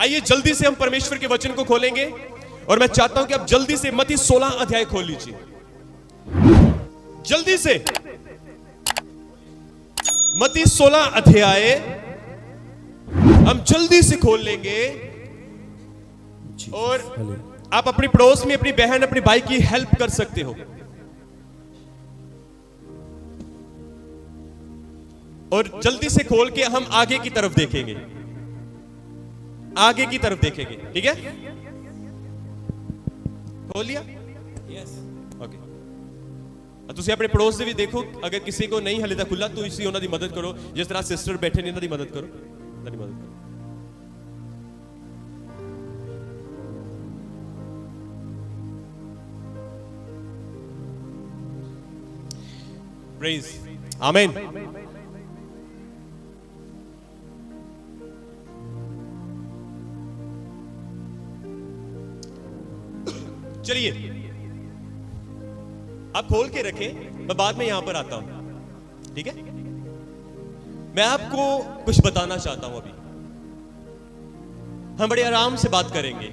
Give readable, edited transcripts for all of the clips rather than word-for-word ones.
आइए जल्दी से हम परमेश्वर के वचन को खोलेंगे और मैं चाहता हूं कि आप जल्दी से मत्ती 16 अध्याय खोल लीजिए। जल्दी से मत्ती 16 अध्याय हम जल्दी से खोल लेंगे और आप अपनी पड़ोस में अपनी बहन अपनी भाई की हेल्प कर सकते हो और जल्दी से खोल के हम आगे की तरफ देखेंगे, आगे की तरफ देखेंगे। ठीक है, खोल लिया? Yes, okay. ਤੁਸੀਂ ਆਪਣੇ ਪੜੋਸ ਦੇ ਵੀ ਦੇਖੋ, अगर किसी को नहीं हले तक खुला तो इसी ਉਹਨਾਂ ਦੀ मदद करो, जिस तरह सिस्टर बैठे ने ਇਹਨਾਂ ਦੀ मदद करो, ਇਹਨਾਂ ਦੀ मदद करो। Praise, Amen। चलिए आप खोल के रखें, मैं बाद में यहां पर आता हूं। ठीक है, मैं आपको कुछ बताना चाहता हूं। अभी हम बड़े आराम से बात करेंगे।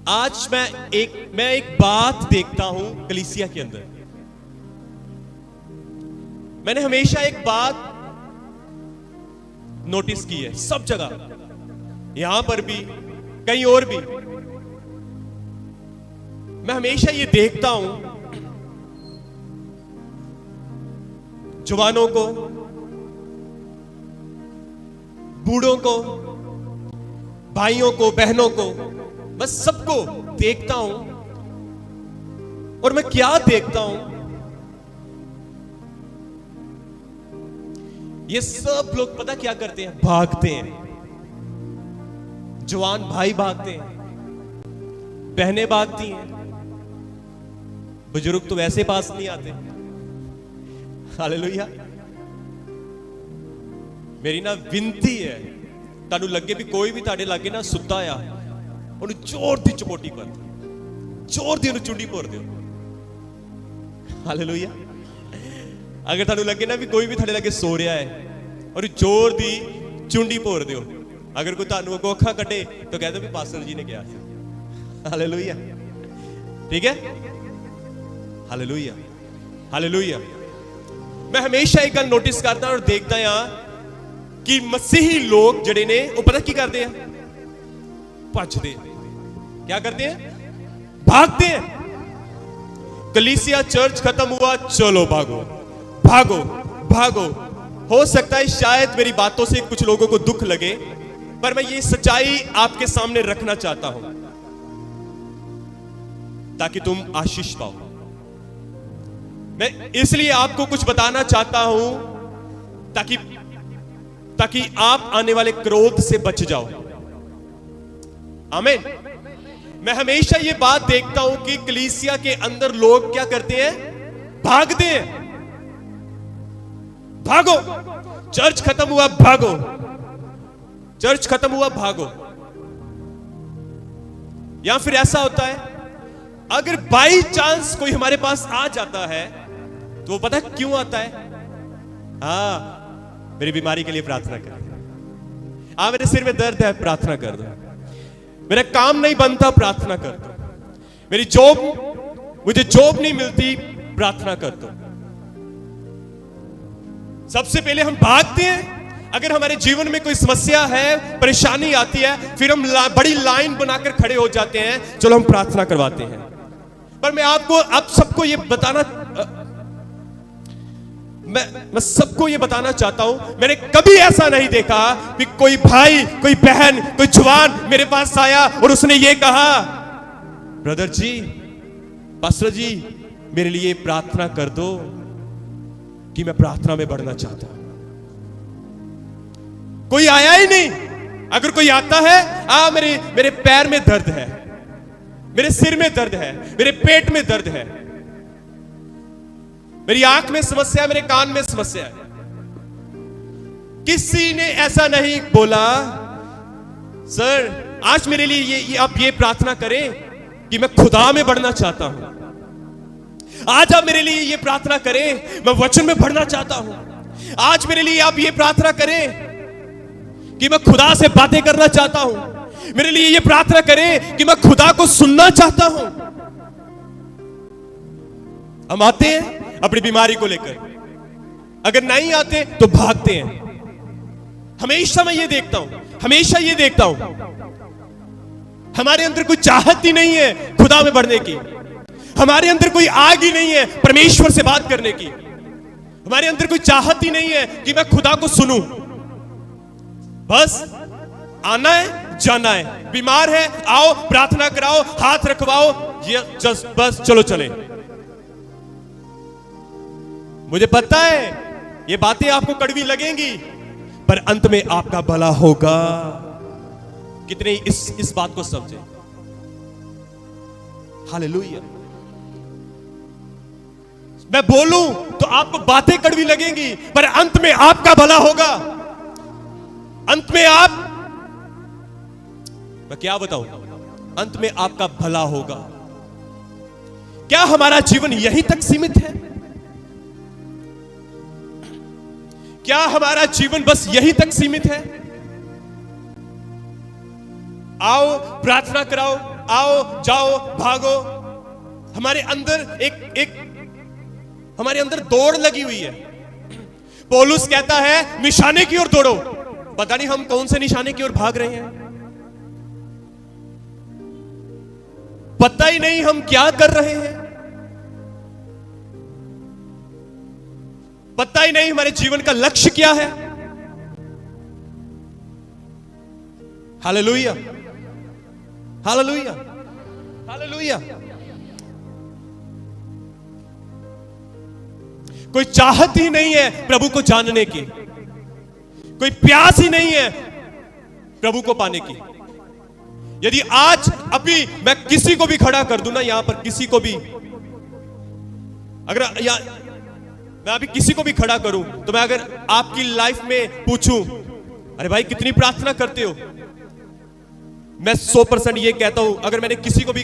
आज मैं एक बात देखता हूं कलीसिया के अंदर। मैंने हमेशा एक बात नोटिस की है, सब जगह, यहां पर भी कहीं और भी, मैं हमेशा ये देखता हूं जवानों को, बूढ़ों को, भाइयों को, बहनों को, मैं सबको देखता हूं और मैं क्या देखता हूं, ये सब लोग पता क्या करते हैं? भागते हैं। जवान भाई भागते हैं, बहनें भागती हैं, बुजुर्ग तो वैसे पास नहीं आते। हालेलुया। मेरी ना विनती है, तानू लगे भी कोई भी ताड़े लागे ना सुता आ, ਉਹਨੂੰ ਜ਼ੋਰ ਦੀ ਚਪੋਟੀ ਪਾ ਦਿਓ, ਜ਼ੋਰ ਦੀ ਉਹਨੂੰ ਚੁੰਡੀ ਭੋਰ ਦਿਓ। ਹਾਲੇਲੂਇਆ। ਅਗਰ ਤੁਹਾਨੂੰ ਲੱਗੇ ਨਾ ਵੀ ਕੋਈ ਵੀ ਤੁਹਾਡੇ ਲਾਗੇ ਸੋ ਰਿਹਾ ਹੈ, ਔਰ ਜ਼ੋਰ ਦੀ ਚੁੰਡੀ ਭੋਰ ਦਿਓ। अगर कोई ਤੁਹਾਨੂੰ ਅੱਗੋਂ ਅੱਖਾਂ ਕੱਢੇ तो कह दो भी पास्टर जी ने कहा। हालेलुया। ठीक है, हालेलुया, हालेलुया। मैं हमेशा एक गल नोटिस करता और देखता हां कि मसीही लोग ਜਿਹੜੇ ਨੇ ਉਹ ਪਤਾ ਕੀ ਕਰਦੇ ਆ? ਭੱਜਦੇ। क्या करते हैं? भागते हैं। कलीसिया चर्च खत्म हुआ, चलो भागो भागो भागो। हो सकता है शायद मेरी बातों से कुछ लोगों को दुख लगे, पर मैं ये सच्चाई आपके सामने रखना चाहता हूं ताकि तुम आशीष पाओ। मैं इसलिए आपको कुछ बताना चाहता हूं ताकि आप आने वाले क्रोध से बच जाओ। आमीन। मैं हमेशा ये बात देखता हूं कि कलीसिया के अंदर लोग क्या करते हैं? भागते हैं। भागो, चर्च खत्म हुआ, भागो, चर्च खत्म हुआ, भागो। या फिर ऐसा होता है, अगर बाई चांस कोई हमारे पास आ जाता है तो वो पता क्यों आता है? हाँ, मेरी बीमारी के लिए प्रार्थना कर, हाँ मेरे सिर में दर्द है, प्रार्थना कर दो, मेरा काम नहीं बनता, प्रार्थना कर दो, मेरी मुझे जॉब नहीं मिलती, प्रार्थना कर दो। सबसे पहले हम भागते हैं। अगर हमारे जीवन में कोई समस्या है, परेशानी आती है, फिर हम बड़ी लाइन बनाकर खड़े हो जाते हैं, चलो हम प्रार्थना करवाते हैं। पर मैं आप सबको ये बताना, मैं सबको ये बताना चाहता हूं, मैंने कभी ऐसा नहीं देखा कि कोई भाई, कोई बहन, कोई जवान मेरे पास आया और उसने ये कहा, ब्रदर जी, पास्टर जी, मेरे लिए प्रार्थना कर दो कि मैं प्रार्थना में बढ़ना चाहता हूं। कोई आया ही नहीं। अगर कोई आता है, मेरे पैर में दर्द है, मेरे सिर में दर्द है, मेरे पेट में दर्द है, मेरी आंख में समस्या है, मेरे कान में समस्या है, किसी ने ऐसा नहीं बोला सर आज मेरे लिए आप ये प्रार्थना करें कि मैं खुदा में बढ़ना चाहता हूं, आज आप मेरे लिए ये प्रार्थना करें मैं वचन में बढ़ना चाहता हूं, आज मेरे लिए आप ये प्रार्थना करें कि मैं खुदा से बातें करना चाहता हूं। मेरे लिए ये प्रार्थना करें कि मैं खुदा को सुनना चाहता हूं। हम आते हैं अपनी बीमारी को लेकर, अगर नहीं आते तो भागते हैं। हमेशा मैं ये देखता हूं, हमेशा ये देखता हूं, हमारे अंदर कोई चाहत ही नहीं है खुदा में बढ़ने की। हमारे अंदर कोई आग ही नहीं है परमेश्वर से बात करने की। हमारे अंदर कोई चाहत ही नहीं है कि मैं खुदा को सुनूं। बस आना है, जाना है। बीमार है, आओ प्रार्थना कराओ, हाथ रखवाओ, ये जस्ट बस चलो चले। मुझे पता है ये बातें आपको कड़वी लगेंगी, पर अंत में आपका भला होगा। कितने इस बात को समझे। हालेलुया। मैं बोलूं तो आपको बातें कड़वी लगेंगी, पर अंत में आपका भला होगा। अंत में मैं क्या बताऊं, अंत में आपका भला होगा। क्या हमारा जीवन यहीं तक सीमित है? क्या हमारा जीवन बस यहीं तक सीमित है? आओ प्रार्थना कराओ, आओ जाओ भागो। हमारे अंदर एक हमारे अंदर दौड़ लगी हुई है। पौलुस कहता है निशाने की ओर दौड़ो। पता नहीं हम कौन से निशाने की ओर भाग रहे हैं, पता ही नहीं हम क्या कर रहे हैं, पता ही नहीं हमारे जीवन का लक्ष्य क्या है। Hallelujah, hallelujah, hallelujah. कोई चाहत ही नहीं है प्रभु को जानने की, कोई प्यास ही नहीं है प्रभु को पाने की। यदि आज अभी मैं किसी को भी खड़ा कर दूं ना, यहां पर किसी को भी, अगर मैं अभी किसी को भी खड़ा करूं, तो मैं अगर आपकी लाइफ में पूछूं, अरे भाई कितनी प्रार्थना करते हो, मैं 100% ये कहता हूं, अगर मैंने किसी को भी,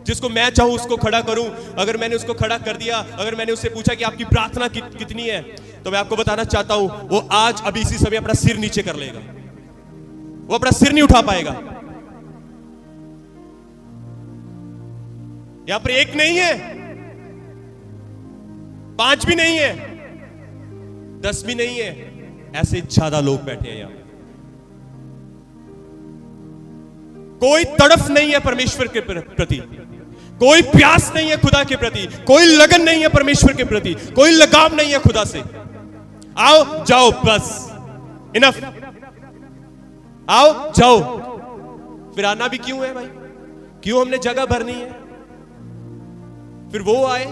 जिसको मैं चाहूं उसको खड़ा करूं, अगर मैंने उसको खड़ा कर दिया, अगर मैंने उससे पूछा कि आपकी प्रार्थना कितनी है, तो मैं आपको बताना चाहता हूं वो आज अभी इसी समय अपना सिर नीचे कर लेगा। वो अपना सिर नहीं उठा पाएगा। यहां पर 1 नहीं है, 5 भी नहीं है, 10 भी नहीं है, ऐसे ज्यादा लोग बैठे हैं यहां। कोई तड़फ नहीं है परमेश्वर के प्रति, कोई प्यास नहीं है खुदा के प्रति, कोई लगन नहीं है परमेश्वर के प्रति, कोई लगाव नहीं है खुदा से। आओ जाओ, बस इनफ, आओ जाओ। फिर आना भी क्यों है भाई? क्यों हमने जगह भरनी है? फिर वो आए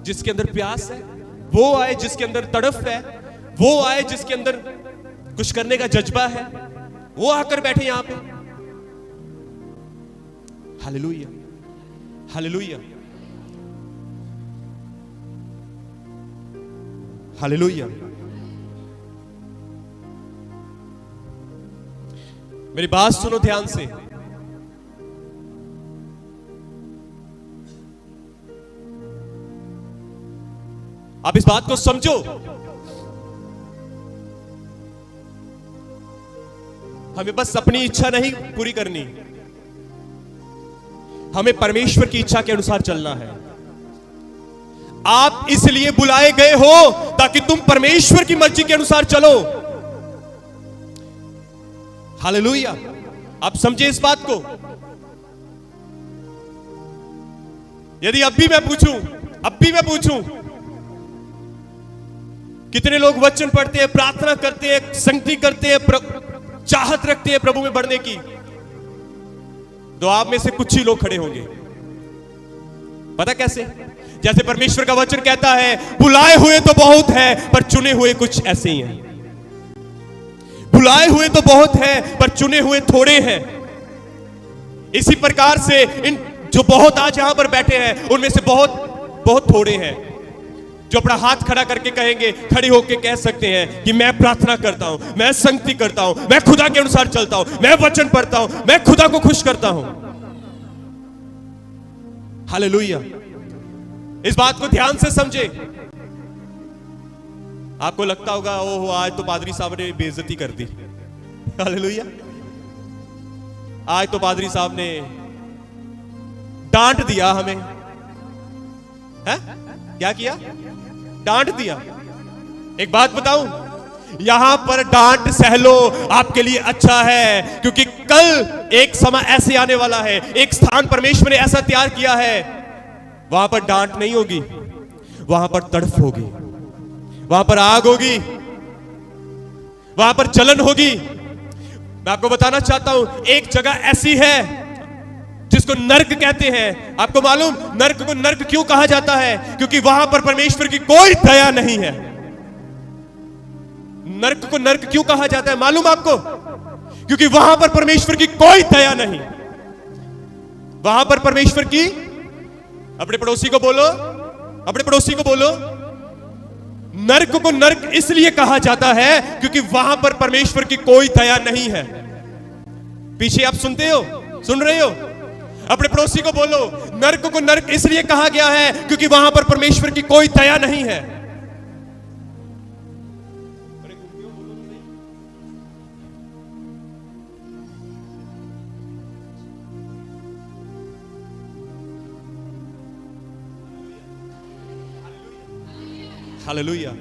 जिसके अंदर प्यास है, वो आए जिसके अंदर तड़फ है, वो आए जिसके अंदर कुछ करने का जज्बा है, वो आकर बैठे यहां पे। Hallelujah, hallelujah, hallelujah. मेरी बात सुनो ध्यान से। आप इस बात को समझो। हमें बस अपनी इच्छा नहीं पूरी करनी, हमें परमेश्वर की इच्छा के अनुसार चलना है। आप इसलिए बुलाए गए हो ताकि तुम परमेश्वर की मर्जी के अनुसार चलो। हालेलुया। आप समझे इस बात को? यदि अब भी मैं पूछूं कितने लोग वचन पढ़ते हैं, प्रार्थना करते हैं, संगति करते हैं, चाहत रखते हैं प्रभु में बढ़ने की, तो आप में से कुछ ही लोग खड़े होंगे। पता कैसे? जैसे परमेश्वर का वचन कहता है, बुलाए हुए तो बहुत है पर चुने हुए कुछ ऐसे ही हैं। बुलाए हुए तो बहुत है पर चुने हुए थोड़े हैं। इसी प्रकार से इन जो बहुत आज यहां पर बैठे हैं, उनमें से बहुत थोड़े हैं जो अपना हाथ खड़ा करके कहेंगे, खड़े होकर कह सकते हैं कि मैं प्रार्थना करता हूं, मैं संगति करता हूं, मैं खुदा के अनुसार चलता हूं, मैं वचन पढ़ता हूं, मैं खुदा को खुश करता हूं। हालेलुया। इस बात को ध्यान से समझे। आपको लगता होगा ओह आज तो पादरी साहब ने बेइज्जती कर दी। हालेलुया। आज तो पादरी साहब ने डांट दिया हमें, है? क्या किया? डांट दिया। एक बात बताऊं, यहां पर डांट सह लो, आपके लिए अच्छा है, क्योंकि कल एक समय ऐसे आने वाला है, एक स्थान परमेश्वर ने ऐसा तैयार किया है, वहां पर डांट नहीं होगी, वहां पर तड़फ होगी, वहां पर आग होगी, वहां पर जलन होगी। मैं आपको बताना चाहता हूं, एक जगह ऐसी है जिसको नर्क कहते हैं। आपको मालूम नर्क को नर्क क्यों कहा जाता है? क्योंकि वहां पर परमेश्वर की कोई दया नहीं है। नर्क को नर्क क्यों कहा जाता है मालूम आपको? क्योंकि वहां पर परमेश्वर की कोई दया नहीं। वहां पर परमेश्वर की, अपने पड़ोसी को बोलो, अपने पड़ोसी को बोलो, नर्क को नर्क इसलिए कहा जाता है क्योंकि वहां पर परमेश्वर की कोई दया नहीं है। पीछे आप सुनते हो, सुन रहे हो? अपने पड़ोसी को बोलो, नर्क को नर्क इसलिए कहा गया है क्योंकि वहां पर परमेश्वर की कोई दया नहीं है। हालेलुया।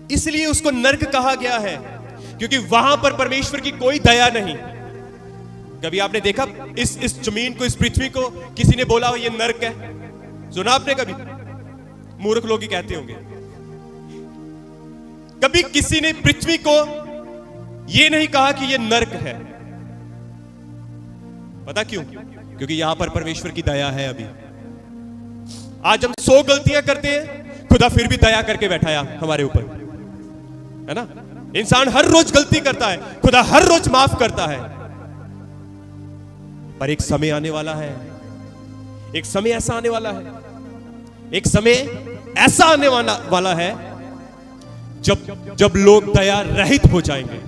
इसलिए उसको नर्क कहा गया है क्योंकि वहां पर परमेश्वर की कोई दया नहीं। कभी आपने देखा इस जमीन को, इस पृथ्वी को किसी ने बोला हो ये नर्क है? सुना आपने कभी? मूर्ख लोग ही कहते होंगे। कभी किसी ने पृथ्वी को ये नहीं कहा कि ये नर्क है। पता क्यों? क्योंकि यहां पर परमेश्वर की दया है। अभी आज हम 100 गलतियां करते हैं, खुदा फिर भी दया करके बैठाया हमारे ऊपर, है ना? इंसान हर रोज गलती करता है, खुदा हर रोज माफ करता है। पर एक समय आने वाला है, एक समय ऐसा आने वाला है, एक समय ऐसा आने वाला है जब लोग दया रहित हो जाएंगे,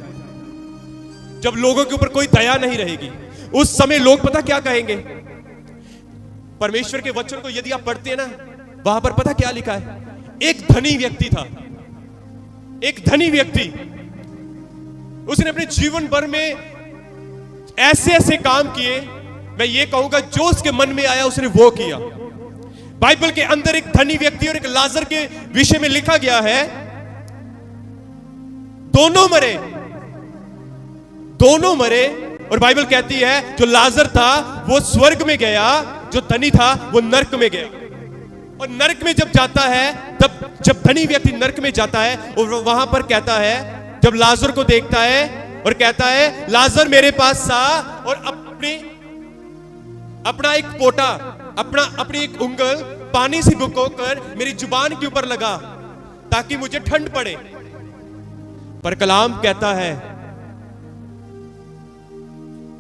जब लोगों के ऊपर कोई दया नहीं रहेगी। उस समय लोग पता क्या कहेंगे? परमेश्वर के वचन को यदि आप पढ़ते हैं ना, वहां पर पता क्या लिखा है? एक धनी व्यक्ति था, एक धनी व्यक्ति, उसने अपने जीवन भर में ऐसे ऐसे काम किए, मैं ये कहूंगा जो उसके मन में आया उसने वो किया। बाइबल के अंदर एक धनी व्यक्ति और एक लाजर के विषय में लिखा गया है, दोनों मरे, दोनों मरे। और बाइबल कहती है जो लाजर था वो स्वर्ग में गया, जो धनी था वो नरक में गया। और नरक में जब जाता है, तब जब धनी व्यक्ति नरक में जाता है और वहां पर कहता है, जब लाजर को देखता है और कहता है लाजर मेरे पास आ, और अपना एक पोटा, अपनी एक उंगल पानी से भिगोकर मेरी जुबान के ऊपर लगा ताकि मुझे ठंड पड़े। पर कलाम कहता है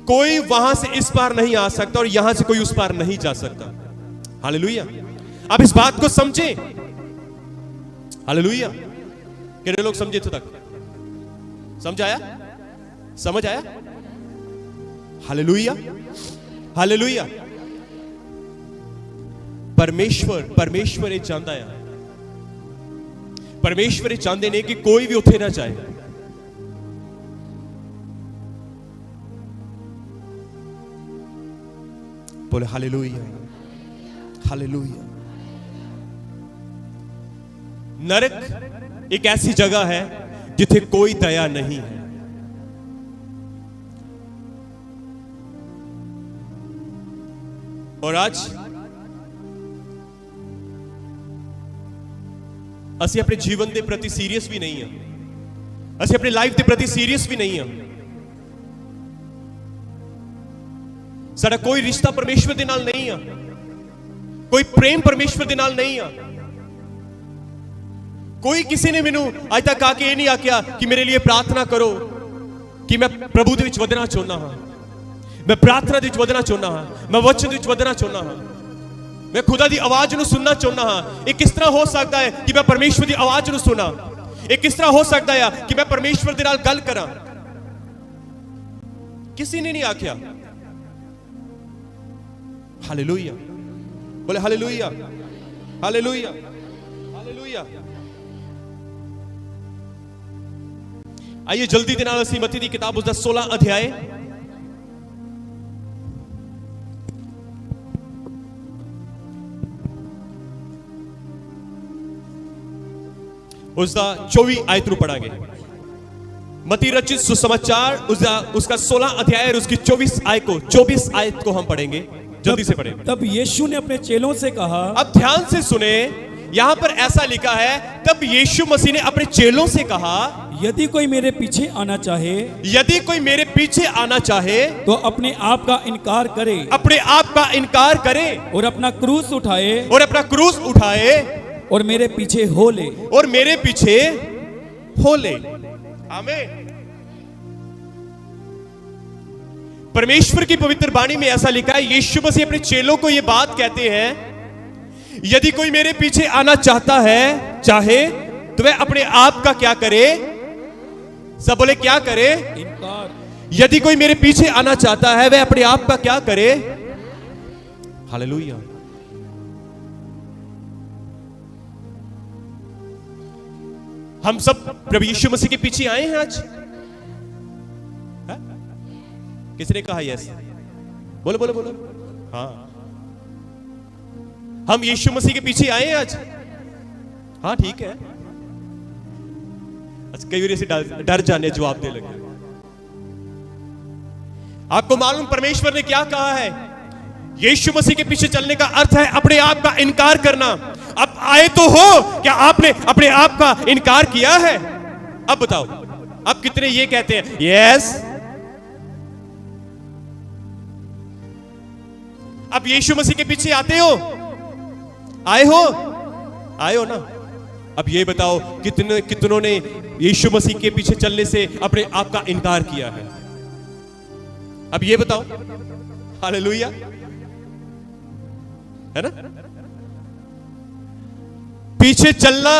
कोई वहां से इस पार नहीं आ सकता और यहां से कोई उस पार नहीं जा सकता। हालेलुया। आप इस बात को समझे? हालेलुया। कितने लोग समझे? तो तक समझ आया? समझ आया? Hallelujah, hallelujah. परमेश्वर ये चाहता है, परमेश्वर ये चाहते नहीं कि कोई भी उठे ना जाए। बोले हालेलुया, हालेलुया। नरक एक ऐसी जगह है जिथे कोई दया नहीं है। और आज ਅਸੀਂ अपने जीवन के प्रति सीरियस भी नहीं हैं, ਅਸੀਂ अपनी लाइफ के प्रति सीरियस भी नहीं हैं। साडा कोई रिश्ता परमेश्वर दे नाल नहीं है, कोई प्रेम परमेश्वर दे नाल नहीं है। कोई किसी ने मैनू अज तक आके ये नहीं आख्या कि मेरे लिए प्रार्थना करो कि मैं प्रभु दे विच वधना चाहना हाँ, मैं प्रार्थना दे विच वधना चाहना हाँ, मैं वचन दे विच वधना चाहना हाँ, मैं खुदा दी आवाज नू सुनना चाहना हाँ। ये किस तरह हो सकता है कि मैं परमेश्वर दी आवाज नू सुना? ये किस तरह हो सकता है कि मैं परमेश्वर दे नाल गल करा? किसी ने नहीं आख्या। हालेलुया, बोले हालेलुया, हालेलुया, हालेलुया। आइए जल्दी ਦੇ ਨਾਲ ਅਸੀਂ ਮਤੀ ਦੀ ਕਿਤਾਬ ਉਸ ਦਾ 16 ਅਧਿਆਇ उसका 24 आयत रू पढ़ांगे। मती रचित सुसमाचार उसका 16 अध्याय और उसकी 24 आयत को हम पढ़ेंगे, जल्दी से पढ़ेंगे। तब यीशु ने अपने चेलों से कहा, अब ध्यान से सुने, यहां पर ऐसा लिखा है, तब यीशु मसीह ने अपने चेलों से कहा, यदि कोई मेरे पीछे आना चाहे, यदि कोई मेरे पीछे आना चाहे तो अपने आप का इनकार करे, अपने आप का इनकार करे और अपना क्रूस उठाए, और मेरे पीछे हो ले, और मेरे पीछे हो ले। आमीन। परमेश्वर की पवित्र वाणी में ऐसा लिखा है, यीशु मसीह अपने चेलों को यह बात कहते हैं, यदि कोई मेरे पीछे आना चाहे तो वह अपने आप का क्या करे? सब बोले क्या करे? इनकार। यदि कोई मेरे पीछे आना चाहता है वह अपने आप का क्या करे? हालेलुया। हम सब प्रभु यीशु मसीह के पीछे आए हैं आज। हा? किसने कहा यस? बोलो बोलो बोलो। हाँ, हम यीशु मसीह के पीछे आए हैं आज। हाँ ठीक है। अच्छा, कई बार से डर जाने जवाब दे लगे। आपको मालूम परमेश्वर ने क्या कहा है? यीशु मसीह के पीछे चलने का अर्थ है अपने आप का इनकार करना। अब आए तो हो, क्या आपने अपने आप का इनकार किया है? अब बताओ, अब कितने ये कहते हैं यस? अब यीशु मसीह के पीछे आते हो? आए हो ना? अब ये बताओ कितनों ने यीशु मसीह के पीछे चलने से अपने आप का इनकार किया है? अब ये बताओ। हालेलुया, है ना? पीछे चलना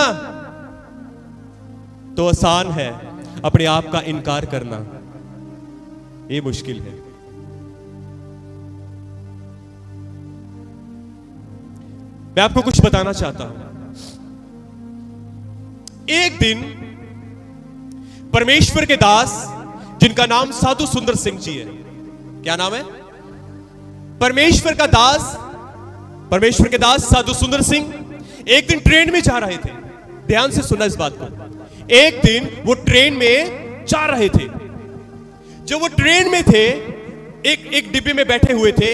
तो आसान है, अपने आप का इनकार करना ये मुश्किल है। मैं आपको कुछ बताना चाहता हूं। एक दिन परमेश्वर के दास, जिनका नाम साधु सुंदर सिंह जी है, क्या नाम है? परमेश्वर के दास साधु सुंदर सिंह एक दिन ट्रेन में जा रहे थे। ध्यान से सुना इस बात को। एक दिन वो ट्रेन में जा रहे थे। जो वो ट्रेन में थे, एक डिब्बे में बैठे हुए थे,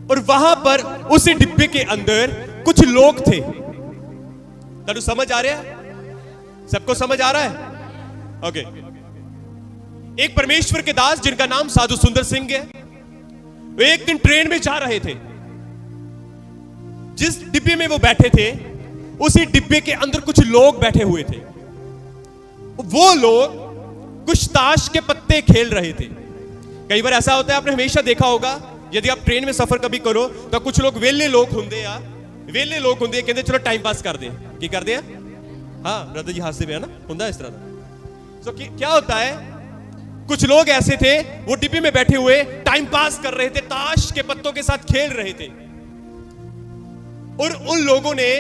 और वहां पर उसी डिब्बे के अंदर कुछ लोग थे। तारू समझ आ रहा है? सबको समझ आ रहा है? ओके। एक परमेश्वर के दास, जिनका नाम साधु सुंदर सिंह है, वे एक दिन ट्रेन में जा रहे थे। जिस डिब्बे में वो बैठे थे, उसी डिब्बे के अंदर कुछ लोग बैठे हुए थे। वो लोग कुछ ताश के पत्ते खेल रहे थे। कई बार ऐसा होता है, आपने हमेशा देखा होगा, यदि आप ट्रेन में सफर कभी करो तो कुछ लोग वेले लोग होंगे कहते चलो टाइम पास कर दे। की कर दे? हाँ ब्रदर जी हाथ से भी है ना, होता है इस तरह। तो क्या होता है, कुछ लोग ऐसे थे, वो डिब्बे में बैठे हुए टाइम पास कर रहे थे, ताश के पत्तों के साथ खेल रहे थे। और उन लोगों ने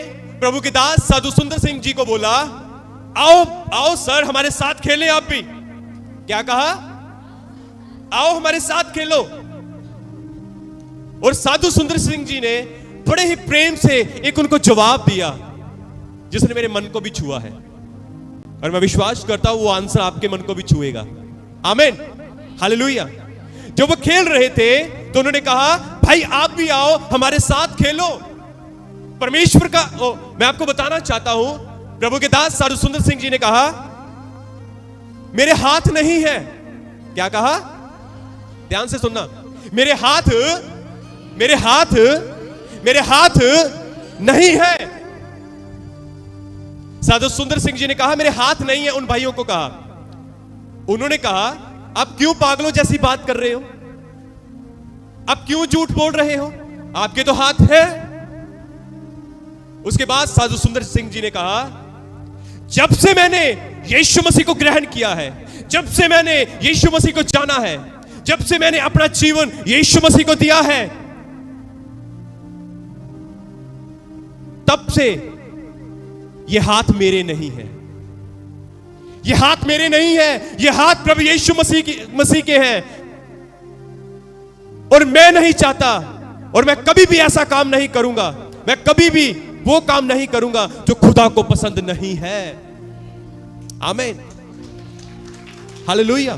प्रभु के दास साधु सुंदर सिंह जी को बोला, आओ सर हमारे साथ खेलें आप भी। क्या कहा? आओ हमारे साथ खेलो। और साधु सुंदर सिंह जी ने बड़े ही प्रेम से एक उनको जवाब दिया, जिसने मेरे मन को भी छुआ है, और मैं विश्वास करता हूं वो आंसर आपके मन को भी छुएगा। आमीन, हालेलुया। जब वो खेल रहे थे तो उन्होंने कहा, भाई आप भी आओ हमारे साथ खेलो। परमेश्वर का मैं आपको बताना चाहता हूं, प्रभु के दास साधु सुंदर सिंह जी ने कहा, मेरे हाथ नहीं है। क्या कहा? ध्यान से सुनना। मेरे हाथ नहीं है। साधु सुंदर सिंह जी ने कहा, मेरे हाथ नहीं है। उन भाइयों को कहा, उन्होंने कहा, आप क्यों पागलों जैसी बात कर रहे हो? आप क्यों झूठ बोल रहे हो? आपके तो हाथ है। उसके बाद साधु सुंदर सिंह जी ने कहा, जब से मैंने यीशु मसीह को ग्रहण किया है, जब से मैंने यीशु मसीह को जाना है, जब से मैंने अपना जीवन यीशु मसीह को दिया है, तब से ये हाथ मेरे नहीं है। ये हाथ मेरे नहीं है, ये हाथ प्रभु यीशु मसीह के हैं। और मैं नहीं चाहता, और मैं कभी भी ऐसा काम नहीं करूंगा, मैं कभी भी वो काम नहीं करूंगा जो खुदा को पसंद नहीं है। आमीन, हालेलुया।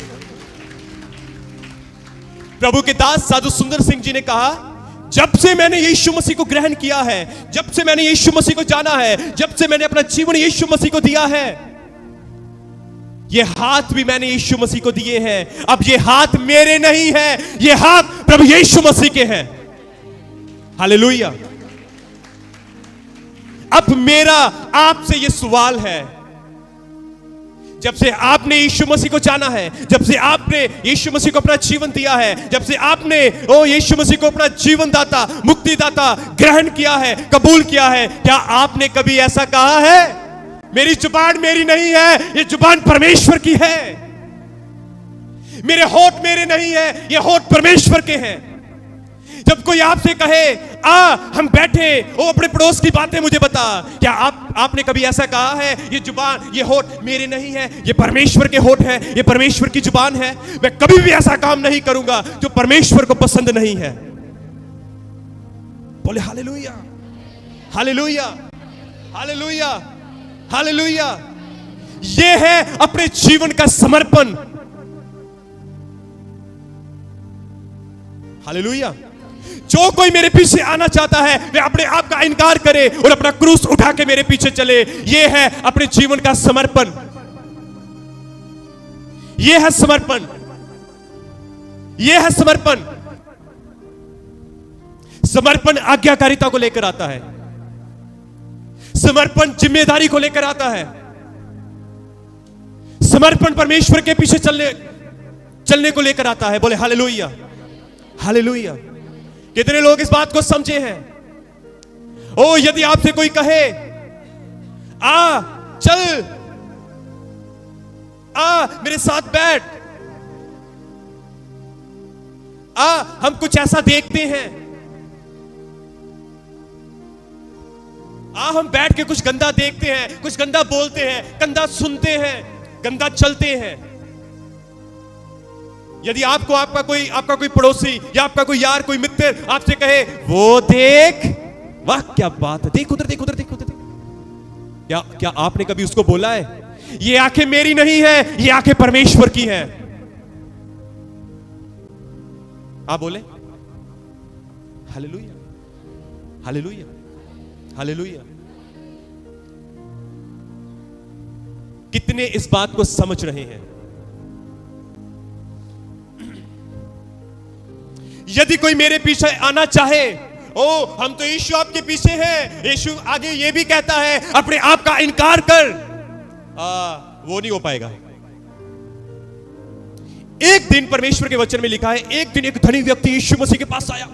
प्रभु के दास साधु सुंदर सिंह जी ने कहा, जब से मैंने यीशु मसीह को ग्रहण किया है, जब से मैंने यीशु मसीह को जाना है, जब से मैंने अपना जीवन यीशु मसीह को दिया है, ये हाथ भी मैंने यीशु मसीह को दिए हैं। अब ये हाथ मेरे नहीं है, ये हाथ प्रभु यीशु मसीह के हैं। हालेलुया। अब मेरा आपसे ये सवाल है, जब से आपने यीशु मसीह को जाना है, जब से आपने यीशु मसीह को अपना जीवन दिया है, जब से आपने यीशु मसीह को अपना जीवन दाता, मुक्तिदाता ग्रहण किया है, कबूल किया है, क्या आपने कभी ऐसा कहा है, मेरी जुबान मेरी नहीं है, ये जुबान परमेश्वर की है, मेरे होठ मेरे नहीं है, ये होठ परमेश्वर के हैं। जब कोई आपसे कहे, हम बैठे, अपने पड़ोस की बातें मुझे बता, क्या आपने कभी ऐसा कहा है, ये जुबान, ये होठ मेरे नहीं है, ये परमेश्वर के होठ है, ये परमेश्वर की जुबान है, मैं कभी भी ऐसा काम नहीं करूंगा जो परमेश्वर को पसंद नहीं है। बोले हालेलुया, हालेलुया, हालेलुया, हालेलुया। ये है अपने जीवन का समर्पण। हालेलुया। जो कोई मेरे पीछे आना चाहता है, वह अपने आप का इनकार करे और अपना क्रूस उठा के मेरे पीछे चले। यह है अपने जीवन का समर्पण, यह है समर्पण, यह है समर्पण। समर्पण आज्ञाकारिता को लेकर आता है, समर्पण जिम्मेदारी को लेकर आता है, समर्पण परमेश्वर के पीछे चलने को लेकर आता है। बोले हालेलुया, हालेलुया। कितने लोग इस बात को समझे हैं? यदि आपसे कोई कहे, चल, मेरे साथ बैठ, हम कुछ ऐसा देखते हैं, हम बैठ के कुछ गंदा देखते हैं, कुछ गंदा बोलते हैं, गंदा सुनते हैं, गंदा चलते हैं। यदि आपको आपका कोई पड़ोसी या आपका कोई यार, कोई मित्र आपसे कहे, वो देख, वाह क्या बात है, देख उधर, देख उधर, देख उधर, देख, क्या आपने कभी उसको बोला है, ये आंखें मेरी नहीं है, ये आंखें परमेश्वर की हैं? आप बोले हालेलुया, हालेलुया, हालेलुया। कितने इस बात को समझ रहे हैं? यदि कोई मेरे पीछे आना चाहे, हम तो यीशु आपके पीछे हैं, यीशु आगे ये भी कहता है, अपने आप का इनकार कर, वो नहीं हो पाएगा। एक दिन परमेश्वर के वचन में लिखा है, एक दिन एक धनी व्यक्ति यीशु मसीह के पास आया।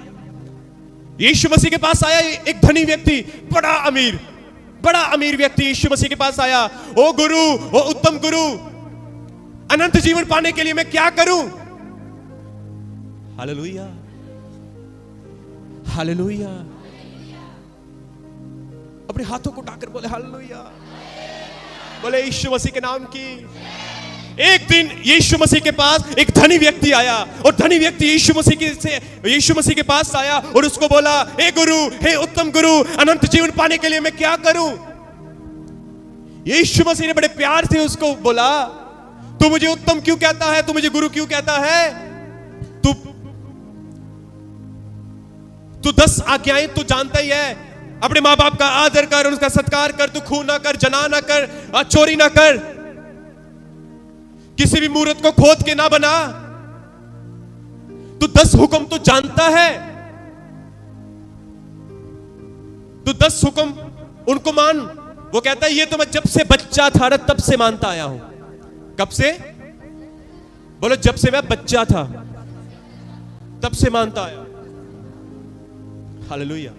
यीशु मसीह के पास आया एक धनी व्यक्ति, बड़ा अमीर व्यक्ति यीशु मसीह के पास आया। ओ गुरु, ओ उत्तम गुरु, अनंत जीवन पाने के लिए मैं क्या करूं? Hallelujah, hallelujah. अपने हाथों को उठाकर बोले हालेलुया, बोले यीशु मसीह के नाम की। एक दिन यीशु मसीह के पास एक धनी व्यक्ति आया, और धनी व्यक्ति यीशु मसीह के पास आया और उसको बोला, हे गुरु, हे उत्तम गुरु, अनंत जीवन पाने के लिए मैं क्या करूं? यीशु मसीह ने बड़े प्यार से उसको बोला, तू मुझे उत्तम क्यों कहता है, तू मुझे गुरु क्यों कहता है? तू 10 आज्ञाएं तू जानता ही है, अपने माँ बाप का आदर कर, उनका सत्कार कर, तू खून ना कर, जना ना कर, चोरी ना कर, किसी भी मूर्त को खोद के ना बना। तू 10 हुक्म तो जानता है, तू 10 हुक्म उनको मान। वो कहता है, ये तो मैं जब से बच्चा था ना तब से मानता आया हूं। कब से? बोलो, जब से मैं बच्चा था तब से मानता आया। हालेलुया।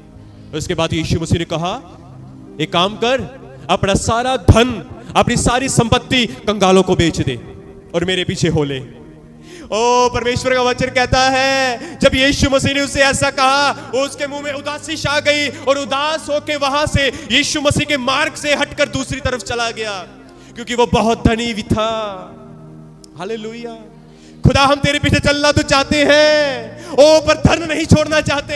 उसके बाद यीशु मसीह ने कहा, एक काम कर, अपना सारा धन, अपनी सारी संपत्ति कंगालों को बेच दे और मेरे पीछे हो ले। परमेश्वर का वचन कहता है, जब यीशु मसीह ने उसे ऐसा कहा, उसके मुंह में उदासी छा गई और उदास होकर वहां से यीशु मसीह के मार्ग से हटकर दूसरी तरफ चला गया। क्योंकि वो बहुत धनी भी था। हालेलुया। खुदा हम तेरे पीछे चलना तो चाहते हैं, ओ पर धन नहीं छोड़ना चाहते।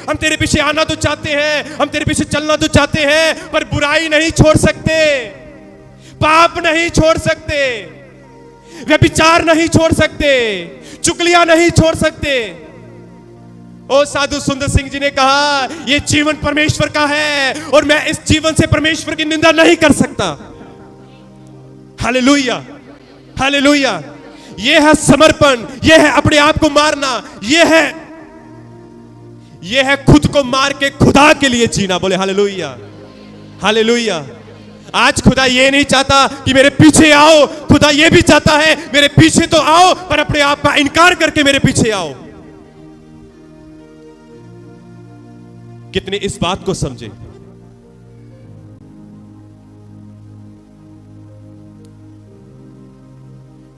हम तेरे पीछे आना तो चाहते हैं, हम तेरे पीछे चलना तो चाहते हैं, पर बुराई नहीं छोड़ सकते, पाप नहीं छोड़ सकते, व्यभिचार नहीं छोड़ सकते, चुगलियां नहीं छोड़ सकते। ओ साधु सुंदर सिंह जी ने कहा यह जीवन परमेश्वर का है और मैं इस जीवन से परमेश्वर की निंदा नहीं कर सकता। Hallelujah, hallelujah. यह है समर्पण, यह है अपने आप को मारना, यह है खुद को मार के खुदा के लिए जीना। बोले हालेलुया, हालेलुया। आज खुदा ये नहीं चाहता कि मेरे पीछे आओ, खुदा ये भी चाहता है मेरे पीछे तो आओ पर अपने आप का इनकार करके मेरे पीछे आओ। कितने इस बात को समझे।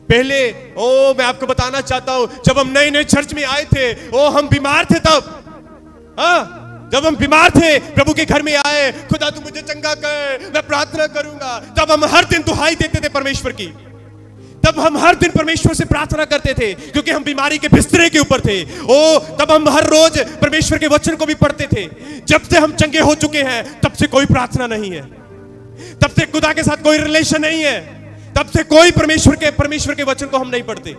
पहले मैं आपको बताना चाहता हूं, जब हम नए नए चर्च में आए थे, हम बीमार थे तब। जब हम बीमार थे प्रभु के घर में आए, खुदा तू मुझे चंगा कर, मैं प्रार्थना करूंगा। तब हम हर दिन दुहाई देते थे परमेश्वर की, तब हम हर दिन परमेश्वर से प्रार्थना करते थे क्योंकि हम बीमारी के बिस्तरे के ऊपर थे। तब हम हर रोज परमेश्वर के वचन को भी पढ़ते थे। जब से हम चंगे हो चुके हैं तब से कोई प्रार्थना नहीं है, तब से खुदा के साथ कोई रिलेशन नहीं है, तब से कोई परमेश्वर के वचन को हम नहीं पढ़ते।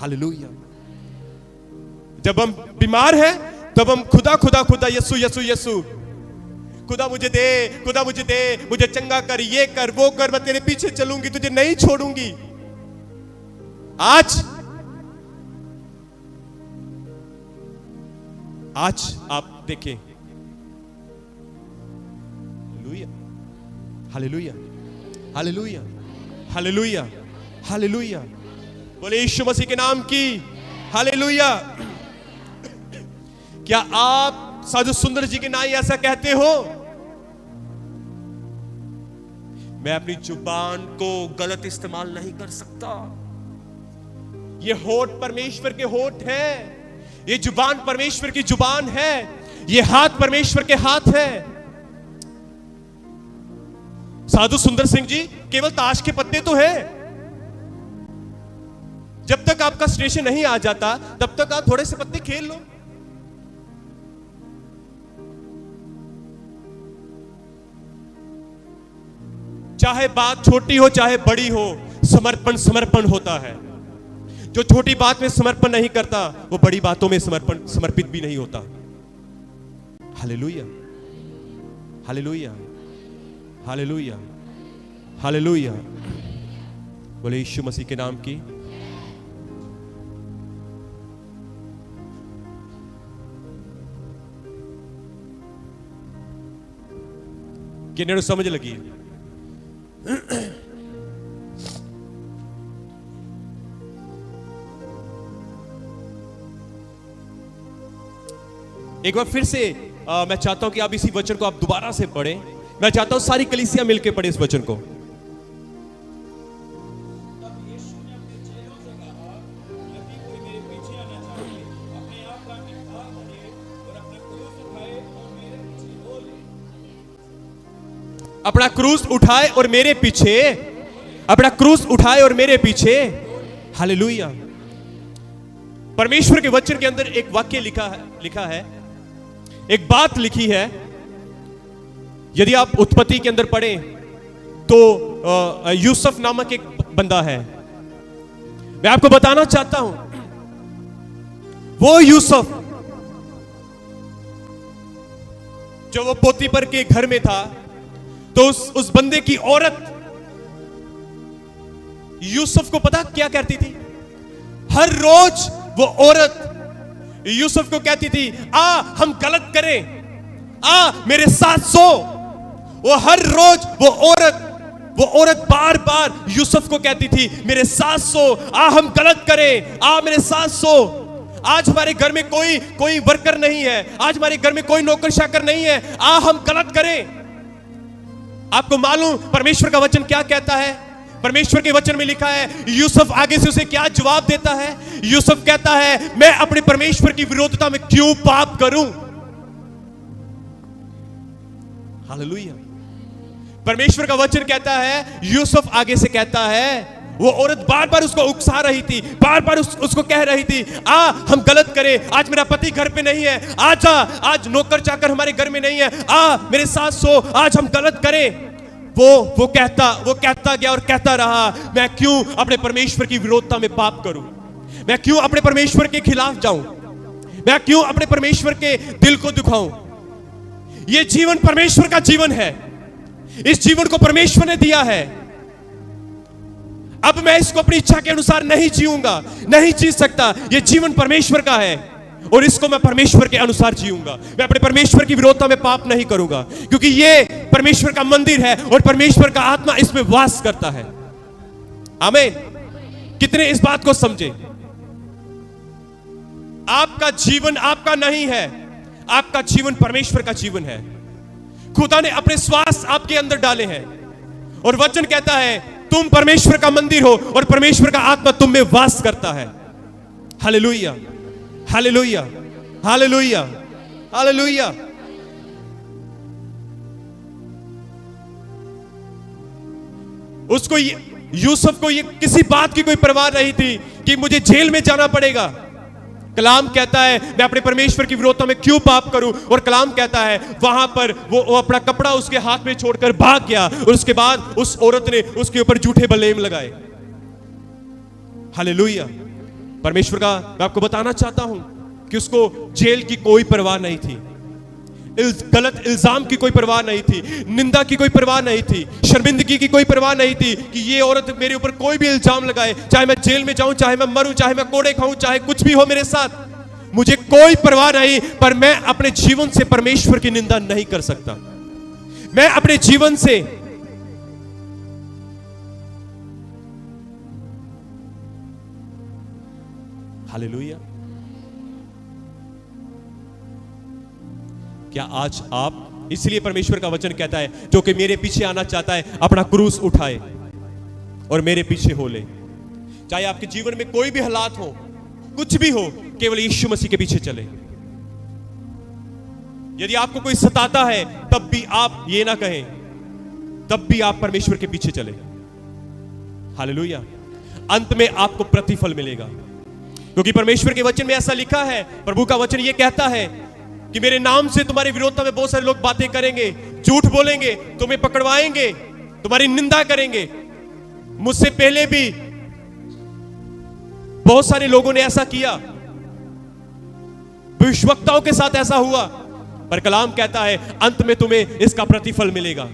हालेलुया। जब हम बीमार हैं तब हम खुदा खुदा खुदा, यीशु यीशु यीशु, खुदा मुझे दे, खुदा मुझे दे, मुझे चंगा कर, ये कर, वो कर, मैं तेरे पीछे चलूंगी, तुझे नहीं छोड़ूंगी। आज आप देखें, हालेलुया, हालेलुया, हालेलुया, हालेलुया। बोले यीशु मसीह के नाम की हालेलुया। क्या आप साधु सुंदर जी के नाई ऐसा कहते हो? मैं अपनी जुबान को गलत इस्तेमाल नहीं कर सकता। ये होठ परमेश्वर के होठ है, ये जुबान परमेश्वर की जुबान है, ये हाथ परमेश्वर के हाथ है। साधु सुंदर सिंह जी केवल ताश के पत्ते तो है। जब तक आपका स्टेशन नहीं आ जाता तब तक आप थोड़े से पत्ते खेल लो। चाहे बात छोटी हो चाहे बड़ी हो, समर्पण समर्पण होता है। जो छोटी बात में समर्पण नहीं करता वो बड़ी बातों में समर्पित भी नहीं होता। Hallelujah, hallelujah, hallelujah, hallelujah. बोले यीशु मसीह के नाम की। किन्हें समझ लगी? एक बार फिर से मैं चाहता हूं कि आप इसी वचन को आप दोबारा से पढ़ें। मैं चाहता हूं सारी कलीसिया मिलकर पढ़े इस वचन को। अपना क्रूस उठाए और मेरे पीछे, अपना क्रूस उठाए और मेरे पीछे। हालेलुया। परमेश्वर के वचन के अंदर एक वाक्य लिखा है, एक बात लिखी है। यदि आप उत्पत्ति के अंदर पढ़ें तो यूसुफ नामक एक बंदा है। मैं आपको बताना चाहता हूं, वो यूसुफ जो वो पोतीपर के घर में था, तो उस बंदे की औरत यूसुफ को पता क्या कहती थी? हर रोज वो औरत यूसुफ को कहती थी, हम गलत करें, मेरे साथ सो। वो हर रोज वो औरत बार बार यूसुफ को कहती थी, मेरे साथ सो, हम गलत करें, मेरे साथ सो। आज हमारे घर में कोई वर्कर नहीं है, आज हमारे घर में कोई नौकर चाकर नहीं है, हम गलत करें। आपको मालूम परमेश्वर का वचन क्या कहता है? परमेश्वर के वचन में लिखा है, यूसुफ आगे से उसे क्या जवाब देता है? यूसुफ कहता है, मैं अपने परमेश्वर की विरोधता में क्यों पाप करूं? हालेलुया। परमेश्वर का वचन कहता है, यूसुफ आगे से कहता है, वो औरत बार बार उसको उकसा रही थी, बार बार उसको कह रही थी, हम गलत करें, आज मेरा पति घर पे नहीं है, आज नौकर चाकर हमारे घर में नहीं है, मेरे साथ सो, आज हम गलत करें। वो कहता गया और कहता रहा, मैं क्यों अपने परमेश्वर की विरोधता में पाप करूं, मैं क्यों अपने परमेश्वर के खिलाफ जाऊं, मैं क्यों अपने परमेश्वर के दिल को दुखाऊं। यह जीवन परमेश्वर का जीवन है, इस जीवन को परमेश्वर ने दिया है। अब मैं इसको अपनी इच्छा के अनुसार नहीं जीऊंगा, नहीं जी सकता। यह जीवन परमेश्वर का है और इसको मैं परमेश्वर के अनुसार जीऊंगा। मैं अपने परमेश्वर की विरोधता में पाप नहीं करूंगा, क्योंकि यह परमेश्वर का मंदिर है और परमेश्वर का आत्मा इसमें वास करता है। आमीन। कितने इस बात को समझे? आपका जीवन आपका नहीं है, आपका जीवन परमेश्वर का जीवन है। खुदा ने अपने श्वास आपके अंदर डाले हैं और वचन कहता है, तुम परमेश्वर का मंदिर हो और परमेश्वर का आत्मा तुम में वास करता है। Hallelujah, hallelujah, hallelujah, hallelujah. उसको यूसुफ को ये किसी बात की कोई परवाह नहीं थी कि मुझे जेल में जाना पड़ेगा। कलाम कहता है, मैं अपने परमेश्वर की विरोधता में क्यों पाप करूं। और कलाम कहता है, वहां पर वो अपना कपड़ा उसके हाथ में छोड़कर भाग गया और उसके बाद उस औरत ने उसके ऊपर झूठे बलेम लगाए। हालेलुया। परमेश्वर का मैं आपको बताना चाहता हूं कि उसको जेल की कोई परवाह नहीं थी, गलत इल्जाम की कोई परवाह नहीं थी, निंदा की कोई परवाह नहीं थी, शर्मिंदगी की कोई परवाह नहीं थी कि ये औरत मेरे ऊपर कोई भी इल्जाम लगाए, चाहे मैं जेल में जाऊं, चाहे मैं मरूं, चाहे मैं कोड़े खाऊं, चाहे कुछ भी हो मेरे साथ, मुझे कोई परवाह नहीं। पर मैं अपने जीवन से परमेश्वर की निंदा नहीं कर सकता। मैं अपने जीवन से हालेलुया। क्या आज आप, इसलिए परमेश्वर का वचन कहता है, जो कि मेरे पीछे आना चाहता है अपना क्रूस उठाए और मेरे पीछे हो ले। चाहे आपके जीवन में कोई भी हालात हो, कुछ भी हो, केवल यीशु मसीह के पीछे चले। यदि आपको कोई सताता है तब भी आप ये ना कहें, तब भी आप परमेश्वर के पीछे चले। हालेलुया। अंत में आपको प्रतिफल मिलेगा, क्योंकि परमेश्वर के वचन में ऐसा लिखा है, प्रभु का वचन ये कहता है कि मेरे नाम से तुम्हारी विरोधता में बहुत सारे लोग बातें करेंगे, झूठ बोलेंगे, तुम्हें पकड़वाएंगे, तुम्हारी निंदा करेंगे। मुझसे पहले भी बहुत सारे लोगों ने ऐसा किया, भविष्यवक्ताओं के साथ ऐसा हुआ, पर कलाम कहता है अंत में तुम्हें इसका प्रतिफल मिलेगा।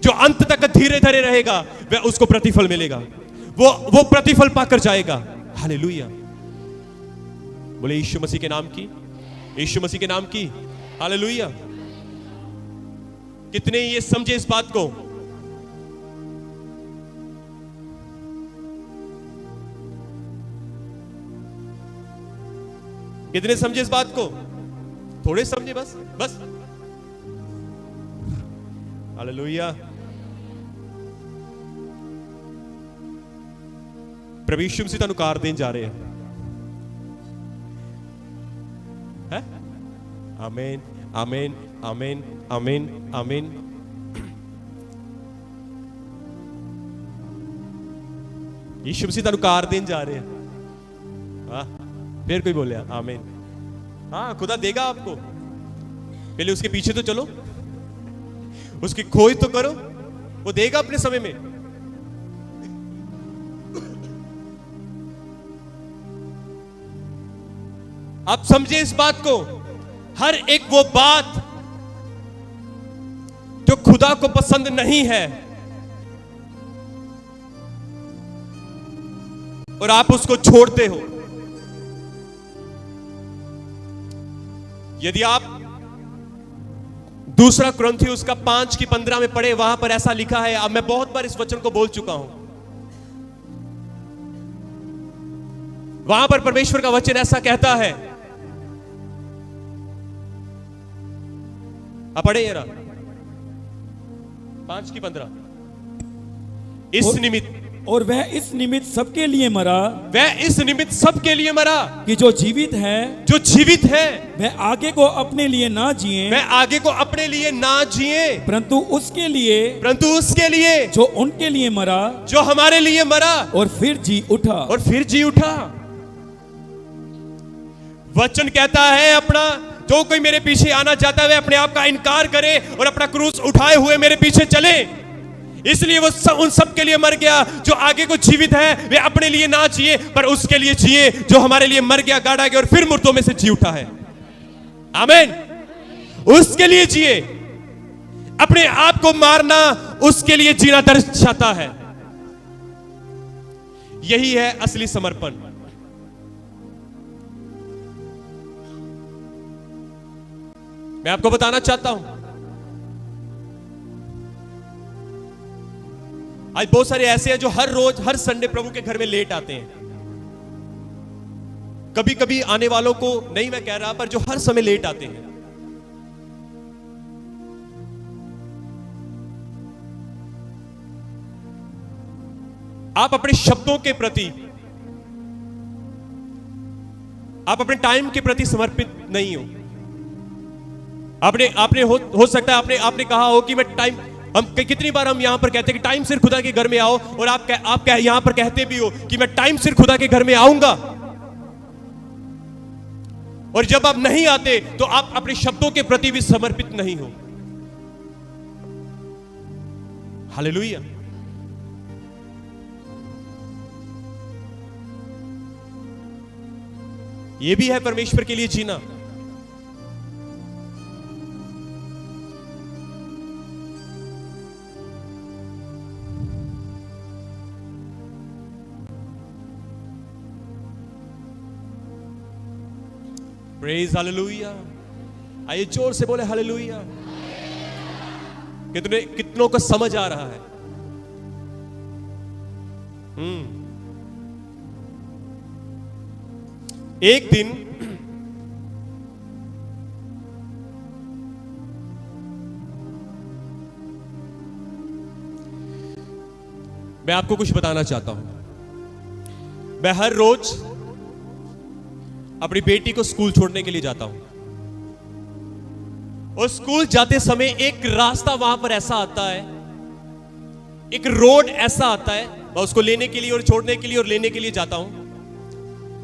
जो अंत तक धीरे धीरे रहेगा वह उसको प्रतिफल मिलेगा, वो प्रतिफल पाकर जाएगा। हालेलुया। बोले यीशु मसीह के नाम की, यीशु मसीह के नाम की। हालेलुया। कितने ये समझे इस बात को? कितने समझे इस बात को? थोड़े समझे बस, बस। हालेलुया। प्रभु यीशु मसीह तुहानू कार देन जा रहे हैं। आमीन, आमीन, आमीन, आमीन, आमीन। यीशु मसीह तुहानू कार देन जा रहे हैं। फिर कोई बोले आमीन। हाँ, खुदा देगा आपको, पहले उसके पीछे तो चलो, उसकी खोज तो करो, वो देगा अपने समय में। आप समझे इस बात को? हर एक वो बात जो खुदा को पसंद नहीं है और आप उसको छोड़ते हो। यदि आप दूसरा कुरिन्थियों उसका 5:15 में पढ़े, वहां पर ऐसा लिखा है। अब मैं बहुत बार इस वचन को बोल चुका हूं। वहां पर परमेश्वर का वचन ऐसा कहता है, आप पढ़े ये रहा 5:15। इस निमित्त और वह इस निमित्त सबके लिए मरा वह इस निमित्त सबके लिए मरा कि जो जीवित है जो जीवित है वह आगे को अपने लिए ना जिए वह आगे को अपने लिए ना जिए परंतु उसके लिए जो उनके लिए मरा जो हमारे लिए मरा और फिर जी उठा। वचन कहता है अपना जो कोई मेरे पीछे आना चाहता है वह अपने आप का इनकार करे और अपना क्रूस उठाए हुए मेरे पीछे चले। इसलिए वो उन सब के लिए मर गया जो आगे को जीवित है, वे अपने लिए ना जिए पर उसके लिए जिए जो हमारे लिए मर गया, गाड़ा गया और फिर मुर्दों में से जी उठा है। आमीन। उसके लिए जिए, अपने आप को मारना उसके लिए जीना दर्शाता है। यही है असली समर्पण। मैं आपको बताना चाहता हूं, आज बहुत सारे ऐसे हैं जो हर रोज हर संडे प्रभु के घर में लेट आते हैं। कभी कभी आने वालों को नहीं मैं कह रहा, पर जो हर समय लेट आते हैं। आप अपने शब्दों के प्रति, आप अपने टाइम के प्रति समर्पित नहीं हो। आपने हो सकता है आपने कहा हो कि मैं टाइम, कितनी बार हम यहां पर कहते हैं कि टाइम सिर खुदा के घर में आओ, और आप यहां पर कहते भी हो कि मैं टाइम सिर खुदा के घर में आऊंगा, और जब आप नहीं आते तो आप अपने शब्दों के प्रति भी समर्पित नहीं हो। हालेलुया। यह भी है परमेश्वर के लिए जीना। Praise hallelujah. आइए जोर से बोले हालेलुया। कितनों को समझ आ रहा है? एक दिन मैं आपको कुछ बताना चाहता हूं। मैं हर रोज अपनी बेटी को स्कूल छोड़ने के लिए जाता हूं, और स्कूल जाते समय एक रास्ता वहां पर ऐसा आता है, एक रोड ऐसा आता है, मैं उसको लेने के लिए और छोड़ने के लिए और लेने के लिए जाता हूं,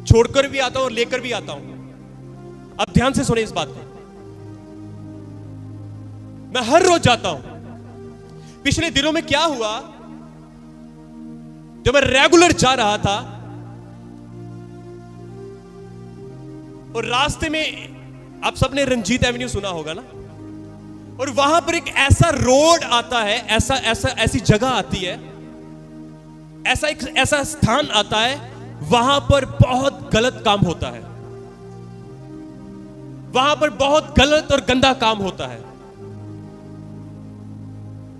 छोड़कर भी आता हूं और लेकर भी आता हूं। अब ध्यान से सुने इस बात को। मैं हर रोज जाता हूं। पिछले दिनों में क्या हुआ, जब मैं रेगुलर जा रहा था और रास्ते में, आप सबने रंजीत एवेन्यू सुना होगा ना, और वहां पर एक ऐसा रोड आता है, ऐसी जगह आती है, ऐसा स्थान आता है, वहां पर बहुत गलत काम होता है, वहां पर बहुत गलत और गंदा काम होता है।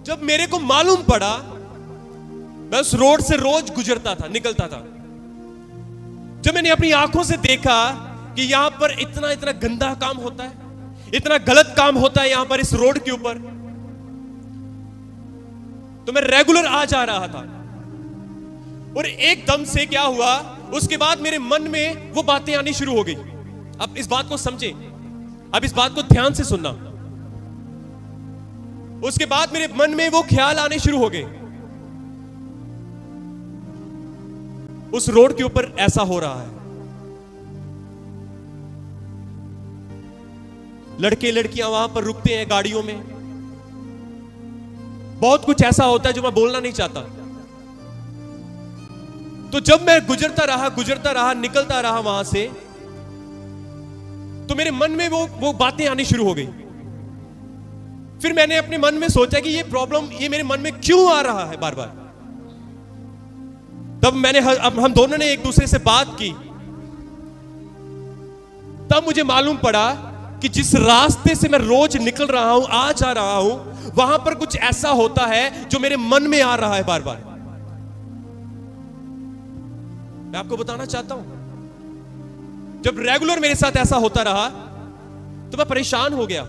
जब मेरे को मालूम पड़ा, मैं उस रोड से रोज गुजरता था, निकलता था, जब मैंने अपनी आंखों से देखा कि यहां पर इतना गंदा काम होता है, इतना गलत काम होता है यहां पर इस रोड के ऊपर, तो मैं रेगुलर आ जा रहा था। और एकदम से क्या हुआ, उसके बाद मेरे मन में वो बातें आनी शुरू हो गई। अब इस बात को समझे, अब इस बात को ध्यान से सुनना। उसके बाद मेरे मन में वो ख्याल आने शुरू हो गए, उस रोड के ऊपर ऐसा हो रहा है, लड़के लड़कियां वहां पर रुकते हैं गाड़ियों में, बहुत कुछ ऐसा होता है जो मैं बोलना नहीं चाहता। तो जब मैं गुजरता रहा, निकलता रहा वहां से, तो मेरे मन में वो बातें आनी शुरू हो गई। फिर मैंने अपने मन में सोचा कि ये प्रॉब्लम ये मेरे मन में क्यों आ रहा है बार बार। तब हम दोनों ने एक दूसरे से बात की। तब मुझे मालूम पड़ा कि जिस रास्ते से मैं रोज निकल रहा हूं, आ जा रहा हूं, वहां पर कुछ ऐसा होता है जो मेरे मन में आ रहा है बार बार। मैं आपको बताना चाहता हूं, जब रेगुलर मेरे साथ ऐसा होता रहा तो मैं परेशान हो गया।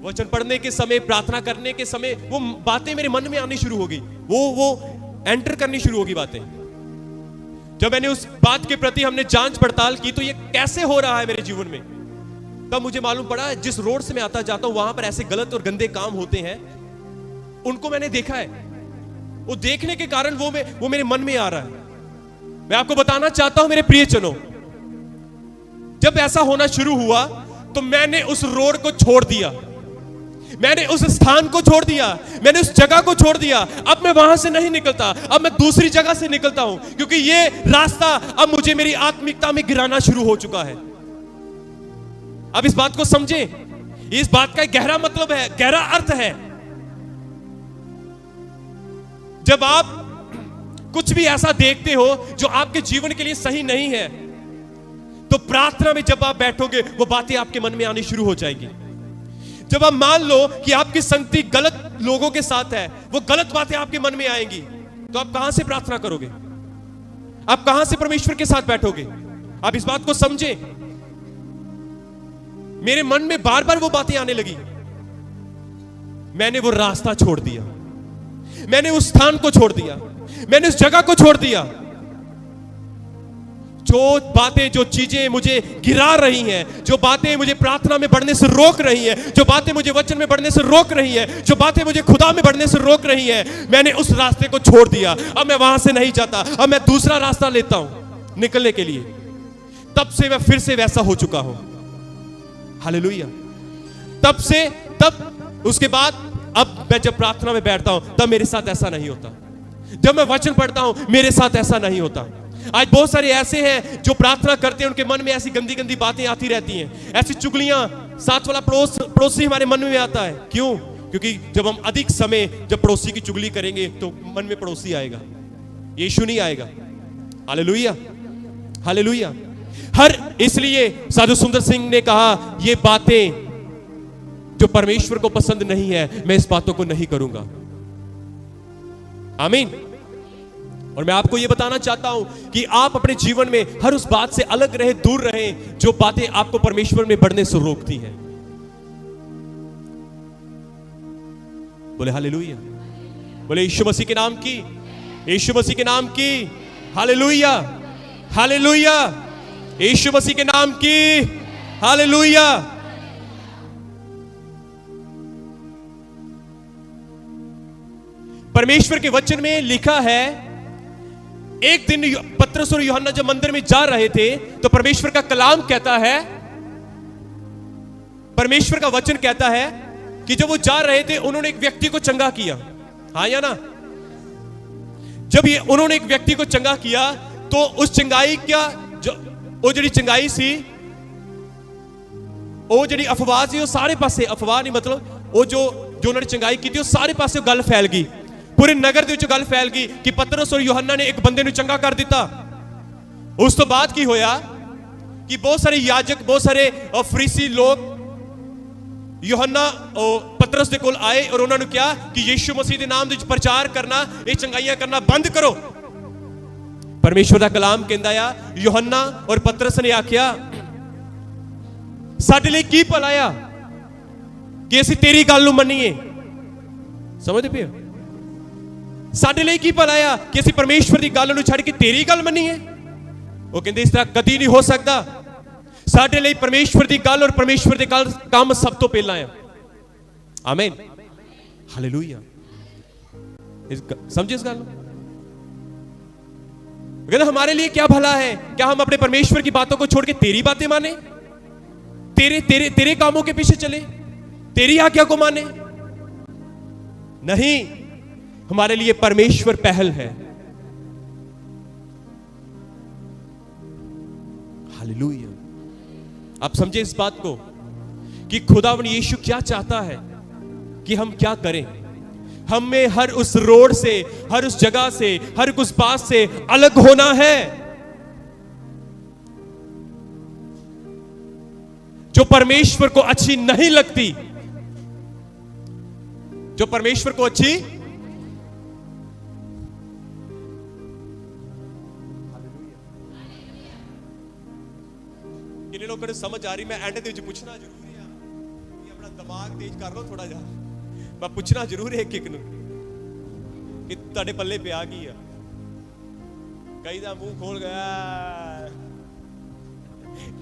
वचन पढ़ने के समय, प्रार्थना करने के समय वो बातें मेरे मन में आनी शुरू हो गई, वो एंटर करनी शुरू होगी बातें। जब मैंने उस बात के प्रति हमने जांच पड़ताल की तो ये कैसे हो रहा है मेरे जीवन में, तब मुझे मालूम पड़ा जिस रोड से मैं आता जाता हूं वहां पर ऐसे गलत और गंदे काम होते हैं, उनको मैंने देखा है। वो देखने के कारण वो मेरे मन में आ रहा है। मैं आपको बताना चाहता हूं मेरे प्रियजनों, जब ऐसा होना शुरू हुआ तो मैंने उस रोड को छोड़ दिया, मैंने उस स्थान को छोड़ दिया, मैंने उस जगह को छोड़ दिया। अब मैं वहां से नहीं निकलता, अब मैं दूसरी जगह से निकलता हूं, क्योंकि ये रास्ता अब मुझे मेरी आत्मिकता में गिराना शुरू हो चुका है। अब इस बात को समझें, इस बात का एक गहरा मतलब है, गहरा अर्थ है। जब आप कुछ भी ऐसा देखते हो जो आपके जीवन के लिए सही नहीं है, तो प्रार्थना में जब आप बैठोगे वो बातें आपके मन में आनी शुरू हो जाएगी। जब आप मान लो कि आपकी संगति गलत लोगों के साथ है, वो गलत बातें आपके मन में आएंगी, तो आप कहां से प्रार्थना करोगे? आप कहां से परमेश्वर के साथ बैठोगे? आप इस बात को समझें। मेरे मन में बार बार वो बातें आने लगी, मैंने वो रास्ता छोड़ दिया, मैंने उस स्थान को छोड़ दिया, मैंने उस जगह को छोड़ दिया। जो बातें, जो चीजें मुझे गिरा रही हैं, जो बातें मुझे प्रार्थना में बढ़ने से रोक रही हैं, जो बातें मुझे वचन में बढ़ने से रोक रही हैं, जो बातें मुझे खुदा में बढ़ने से रोक रही हैं, मैंने उस रास्ते को छोड़ दिया। अब मैं वहां से नहीं जाता, अब मैं दूसरा रास्ता लेता हूं निकलने के लिए। तब से मैं फिर से वैसा हो चुका हूं। हालेलुया। तब उसके बाद अब मैं जब प्रार्थना में बैठता हूं तब मेरे साथ ऐसा नहीं होता, जब मैं वचन पढ़ता हूं मेरे साथ ऐसा नहीं होता। आज बहुत सारे ऐसे हैं जो प्रार्थना करते हैं, उनके मन में ऐसी गंदी गंदी बातें आती रहती हैं, ऐसी चुगलियां, साथ वाला पड़ोसी हमारे मन में आता है। क्यों? क्योंकि जब हम अधिक समय जब पड़ोसी की चुगली करेंगे तो मन में पड़ोसी आएगा, यीशु नहीं आएगा। Hallelujah, hallelujah. इसलिए साधु सुंदर सिंह ने कहा, ये बातें जो परमेश्वर को पसंद नहीं है, मैं इस बातों को नहीं करूंगा। आमीन। और मैं आपको यह बताना चाहता हूं कि आप अपने जीवन में हर उस बात से अलग रहे, दूर रहे जो बातें आपको परमेश्वर में बढ़ने से रोकती हैं। बोले हालेलुया, बोले यीशु मसीह के नाम की, यीशु मसीह के नाम की, हालेलुया, हालेलुया, यीशु मसीह के नाम की, हालेलुया। परमेश्वर के वचन में लिखा है, एक दिन पतरस और यूहन्ना जब मंदिर में जा रहे थे तो परमेश्वर का कलाम कहता है, परमेश्वर का वचन कहता है कि जब वो जा रहे थे उन्होंने एक व्यक्ति को चंगा किया। हाँ या ना? जब ये उन्होंने एक व्यक्ति को चंगा किया तो उस चंगाई का वो जड़ी चंगाई सी, वो जड़ी अफवाह सी, वो सारे पासे, अफवाह नहीं मतलब वो जो उन्होंने चंगाई की थी वो सारे पासे गल फैल गई, पूरे नगर ਦੇ ਵਿੱਚ ਗੱਲ फैल गई कि पतरस और यूहन्ना ने एक बंदे ਨੂੰ ਚੰਗਾ कर दिता। उस तो बाद की होया कि बहुत सारे याजक, बहुत सारे फरीसी लोग यूहन्ना और पतरस ਦੇ ਕੋਲ आए और उन्होंने कहा कि यीशु मसीह के नाम ਦੇ प्रचार करना, ये चंगाइयां करना बंद करो। परमेश्वर का कलाम कहता है, यूहन्ना और पतरस ने आख्या, साडे लिए की भला आ कि ਅਸੀਂ तेरी गल ਨੂੰ ਮੰਨੀਏ। समझते पे हो? साडे लिए की भला आ कि ਅਸੀਂ परमेश्वर की गल ਨੂੰ ਛੱਡ के तेरी गल ਮੰਨੀਏ। वो कहते इस तरह कदी नहीं हो सकता। साडे लिए परमेश्वर की गल और परमेश्वर के काम सब तो पहला है। आमीन, हालेलुया। समझे इस गल? कहते हमारे लिए क्या भला है? क्या हम अपने परमेश्वर की बातों को छोड़ के तेरी बातें माने, तेरे कामों के पीछे चले, तेरी आज्ञा को माने? नहीं, हमारे लिए परमेश्वर पहल है। हालेलुया। आप समझे इस बात को कि खुदावन यीशु क्या चाहता है कि हम क्या करें। हमें हर उस रोड से, हर उस जगह से, हर उस बात से अलग होना है जो परमेश्वर को अच्छी नहीं लगती, जो परमेश्वर को अच्छी। किन्ने लोगों को समझ आ रही? मैं एंड दे विच पूछना जरूरी है कि अपना दिमाग तेज कर लो थोड़ा जा, मैं पूछना जरूर है एक ਨੂੰ कि ਤੁਹਾਡੇ ਪੱਲੇ ਪਿਆ ਕੀ ਆ। ਕਈ ਦਾ ਮੂੰਹ ਖੋਲ ਗਿਆ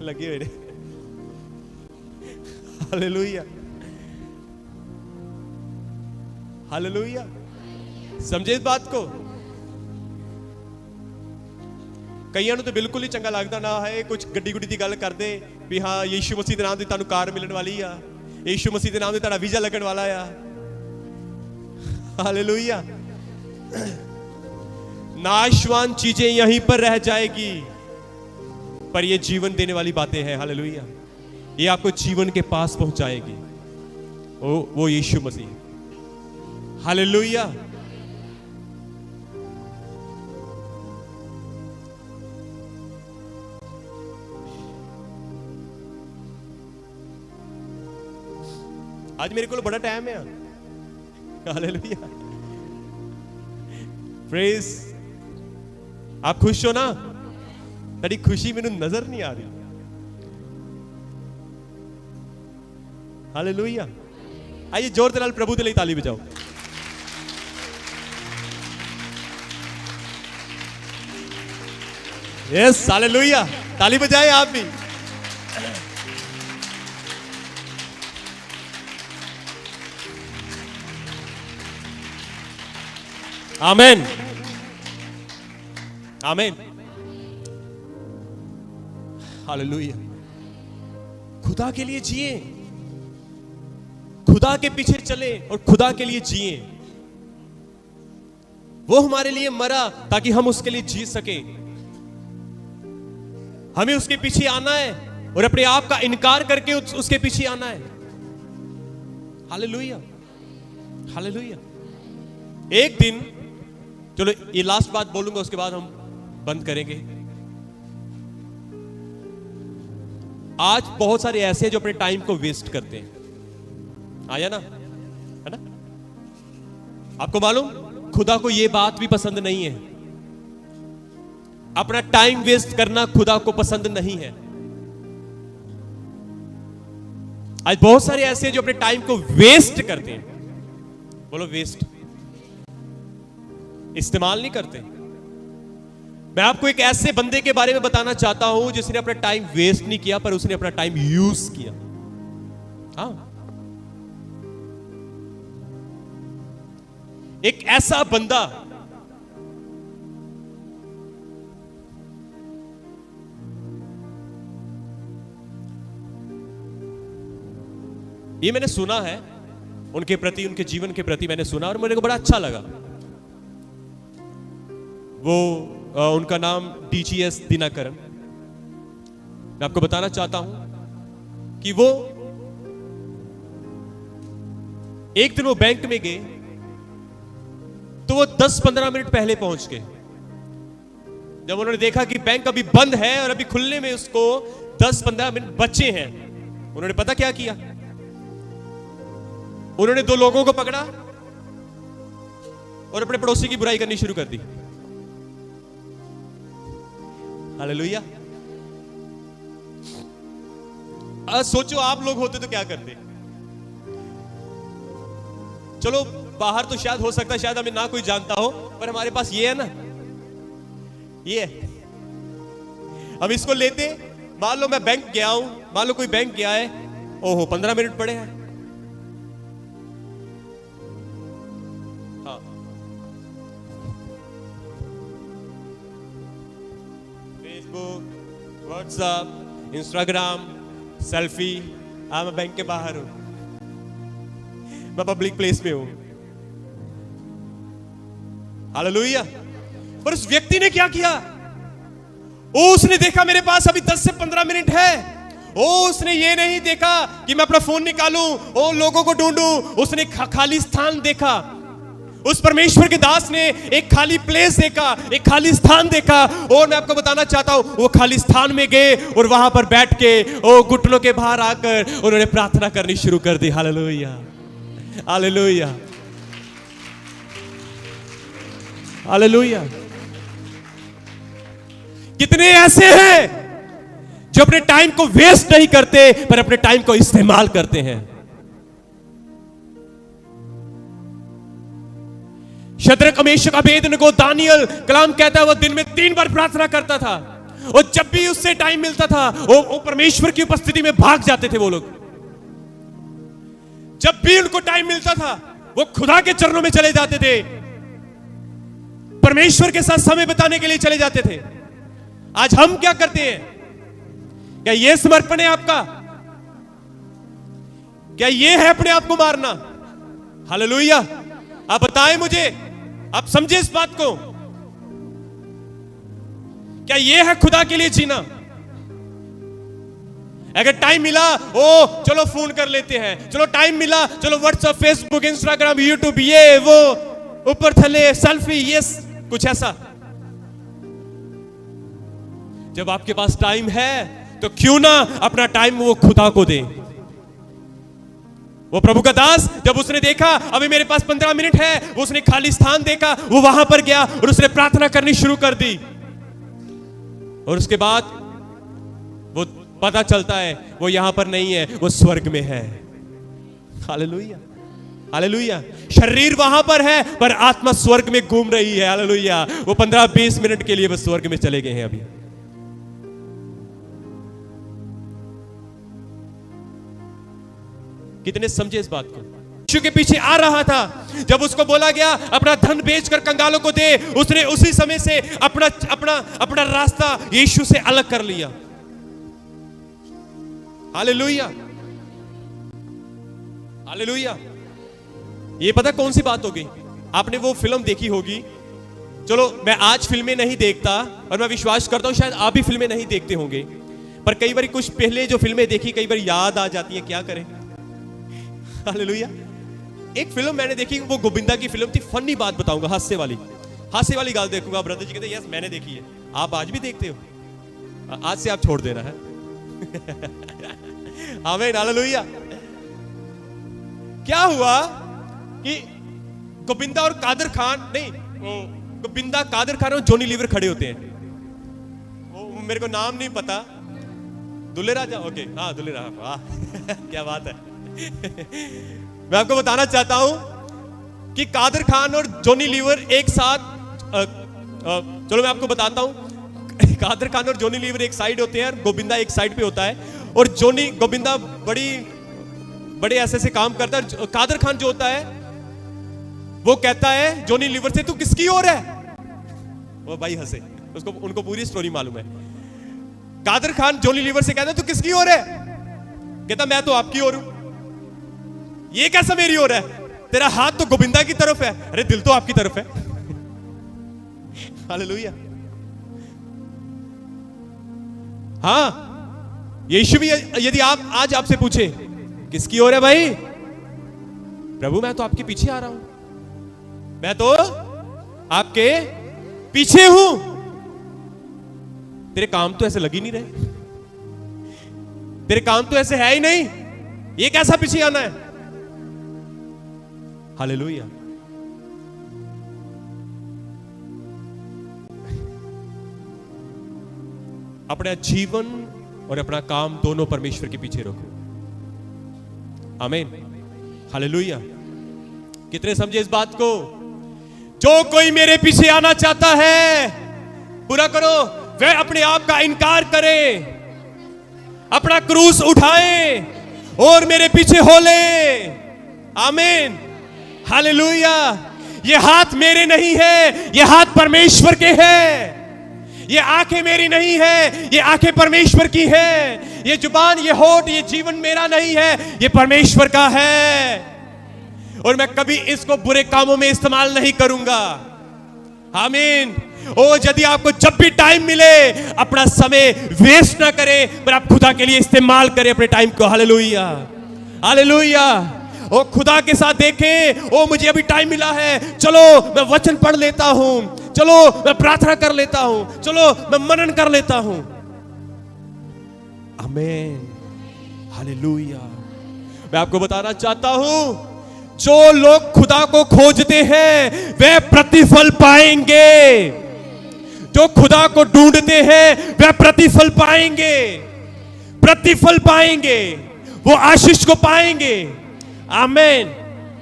ਲੱਗੇ ਹੋਏ ਨੇ। Hallelujah hallelujah. समझे इस बात को? कईयां तो बिल्कुल ही चंगा लगता ना है, कुछ गड्डी गुड्डी की गल करते भी हाँ यीशु मसीह के नाम से तुहानू कार मिलने वाली आ, यीशु मसीह के नाम से तुहाडा वीजा लगन वाला आ। हालेलुया। नाशवान चीजें यहीं पर रह जाएगी, पर ये जीवन देने वाली बातें हैं। हालेलुया। ये आपको जीवन के पास पहुंचाएगी, वो यीशु मसीह। हालेलुया। आज मेरे को बड़ा टाइम है। हालेलुया। प्रेज। आप खुश हो ना? तेरी खुशी मैनू नजर नहीं आ रही। हालेलुया। आइए जोर दे नाल प्रभु दे लई ताली बजाओ। Yes hallelujah. ताली बजाए आप भी। आमीन आमीन। हालेलुया। खुदा के लिए जिए, खुदा के पीछे चले और खुदा के लिए जिए। वो हमारे लिए मरा ताकि हम उसके लिए जी सके। हमें उसके पीछे आना है और अपने आप का इनकार करके उसके पीछे आना है। Hallelujah hallelujah. एक दिन, चलो ये लास्ट बात बोलूंगा, उसके बाद हम बंद करेंगे। आज बहुत सारे ऐसे हैं जो अपने टाइम को वेस्ट करते हैं। आया ना, है ना? आपको मालूम, खुदा को यह बात भी पसंद नहीं है। अपना टाइम वेस्ट करना खुदा को पसंद नहीं है। आज बहुत सारे ऐसे हैं जो अपने टाइम को वेस्ट करते हैं। बोलो वेस्ट, इस्तेमाल नहीं करते। मैं आपको एक ऐसे बंदे के बारे में बताना चाहता हूं जिसने अपना टाइम वेस्ट नहीं किया, पर उसने अपना टाइम यूज किया। हाँ, एक ऐसा बंदा ये मैंने सुना है उनके प्रति, उनके जीवन के प्रति मैंने सुना और मेरे को बड़ा अच्छा लगा। वो उनका नाम DGS दिनाकरन। मैं आपको बताना चाहता हूं कि वो एक दिन वो बैंक में गए तो वो 10-15 मिनट पहले पहुंच गए। जब उन्होंने देखा कि बैंक अभी बंद है और अभी खुलने में उसको 10-15 मिनट बचे हैं, उन्होंने पता क्या किया? उन्होंने 2 लोगों को पकड़ा और अपने पड़ोसी की बुराई करनी शुरू कर दी। हालेलुया। सोचो आप लोग होते तो क्या करते? चलो बाहर तो शायद हो सकता है, शायद हमें ना कोई जानता हो, पर हमारे पास ये है ना, ये है। हम इसको लेते, मान लो मैं बैंक गया हूं, मान लो कोई बैंक गया है, ओहो 15 मिनट पड़े हैं। हाँ, फेसबुक, व्हाट्सएप, इंस्टाग्राम, सेल्फी। मैं बैंक के बाहर हूं, मैं पब्लिक प्लेस में हूं। हालेलुया। पर उस व्यक्ति ने क्या किया? उसने देखा मेरे पास अभी 10 से 15 मिनट है। उसने ये नहीं देखा कि मैं अपना फोन निकालूं, लोगों को ढूंढूं। उसने खाली स्थान देखा। उस परमेश्वर के दास ने एक खाली प्लेस देखा, एक खाली स्थान देखा। और मैं आपको बताना चाहता हूं, वो खाली स्थान में गए और वहां पर बैठ के घुटनों के बाहर आकर उन्होंने प्रार्थना करनी शुरू कर दी। Hallelujah hallelujah hallelujah. कितने ऐसे हैं जो अपने टाइम को वेस्ट नहीं करते, पर अपने टाइम को इस्तेमाल करते हैं। शद्रक मेशक अबेदनगो दानियल कलाम कहता है वो दिन में 3 बार प्रार्थना करता था और जब भी उससे टाइम मिलता था वो परमेश्वर की उपस्थिति में भाग जाते थे। वो लोग जब भी उनको टाइम मिलता था वो खुदा के चरणों में चले जाते थे, परमेश्वर के साथ समय बिताने के लिए चले जाते थे। आज हम क्या करते हैं? क्या यह समर्पण है आपका? क्या यह है अपने आप को मारना? हालेलुया। आप बताएं मुझे, आप समझे इस बात को, क्या यह है खुदा के लिए जीना? अगर टाइम मिला ओ चलो फोन कर लेते हैं, चलो टाइम मिला चलो व्हाट्सएप फेसबुक इंस्टाग्राम यूट्यूब ये वो ऊपर थले सेल्फी ये कुछ ऐसा। जब आपके पास टाइम है तो क्यों ना अपना टाइम वो खुदा को दे। वो प्रभु का दास जब उसने देखा अभी मेरे पास 15 मिनट है, वो उसने खाली स्थान देखा, वो वहां पर गया और उसने प्रार्थना करनी शुरू कर दी। और उसके बाद वो पता चलता है वो यहां पर नहीं है, वो स्वर्ग में है। Hallelujah, hallelujah. शरीर वहां पर है पर आत्मा स्वर्ग में घूम रही है। हालेलुया। वो 15-20 मिनट के लिए बस स्वर्ग में चले गए हैं अभी। कितने समझे इस बात को? यीशु के पीछे आ रहा था, जब उसको बोला गया अपना धन बेचकर कंगालों को दे, उसने उसी समय से अपना अपना अपना रास्ता यीशु से अलग कर लिया। Hallelujah, hallelujah. ये पता कौन सी बात होगी? आपने वो फिल्म देखी होगी, चलो मैं आज फिल्में नहीं देखता और मैं विश्वास करता हूं शायद आप भी फिल्में नहीं देखते होंगे, पर कई बार कुछ पहले जो फिल्में देखी कई बार याद आ जाती है। क्या करें? हालेलुया। एक फिल्म मैंने देखी, वो गोविंदा की फिल्म थी। फनी बात बताऊंगा, हास्य वाली गाल देखूंगा। ब्रदर जी कहते यस मैंने देखी है। आप आज भी देखते हो? आज से आप छोड़ देना है। आमीन, हालेलुया। क्या हुआ कि गोविंदा और कादर खान नहीं, गोविंदा कादर खान और जॉनी लीवर खड़े होते हैं। वो मेरे को नाम नहीं पता, दुल्ले राजा, ओके हाँ दुल्ले राजा, वाह क्या बात है। मैं आपको बताना चाहता हूं कि कादर खान और जॉनी लीवर एक साथ चलो मैं आपको बताता हूं। कादर खान और जॉनी लीवर एक साइड होते हैं, गोविंदा एक साइड पे होता है, और गोविंदा बड़े ऐसे काम करता है। कादर खान जो होता है वो कहता है जॉनी लीवर से, तू किसकी ओर है? वो भाई हंसे, उनको पूरी स्टोरी मालूम है। कादर खान जॉनी लीवर से कहता है तू किसकी ओर है? कहता मैं तो आपकी ओर हूं। ये कैसा मेरी ओर है? तेरा हाथ तो गोविंदा की तरफ है। अरे दिल तो आपकी तरफ है। हालेलुया। हाँ, यीशु भी यदि आप आज आपसे पूछे किसकी ओर है भाई? प्रभु मैं तो आपके पीछे आ रहा हूं, मैं तो आपके पीछे हूं। तेरे काम तो ऐसे लग ही नहीं रहे, तेरे काम तो ऐसे है ही नहीं, ये कैसा पीछे आना है? हालेलुया। अपना जीवन और अपना काम दोनों परमेश्वर के पीछे रखो। आमीन, हालेलुया। कितने समझे इस बात को? जो कोई मेरे पीछे आना चाहता है, पूरा करो, वह अपने आप का इनकार करे, अपना क्रूस उठाए और मेरे पीछे हो ले। आमीन, हालेलुया। ये हाथ मेरे नहीं है, ये हाथ परमेश्वर के हैं। ये आंखें मेरी नहीं है, ये आंखें परमेश्वर की है। ये जुबान, ये होठ, ये जीवन मेरा नहीं है, ये परमेश्वर का है। और मैं कभी इसको बुरे कामों में इस्तेमाल नहीं करूंगा। आमीन। ओ यदि आपको जब भी टाइम मिले अपना समय वेस्ट ना करें, पर आप खुदा के लिए इस्तेमाल करें अपने टाइम को। Hallelujah, hallelujah. ओ खुदा के साथ देखें, ओ मुझे अभी टाइम मिला है, चलो मैं वचन पढ़ लेता हूं, चलो मैं प्रार्थना कर लेता हूं, चलो मैं मनन कर लेता हूं। आमीन, हालेलुया। मैं आपको बताना चाहता हूं, जो लोग खुदा को खोजते हैं वे प्रतिफल पाएंगे। जो खुदा को ढूंढते हैं वे प्रतिफल पाएंगे, प्रतिफल पाएंगे, वो आशीष को पाएंगे। आमीन,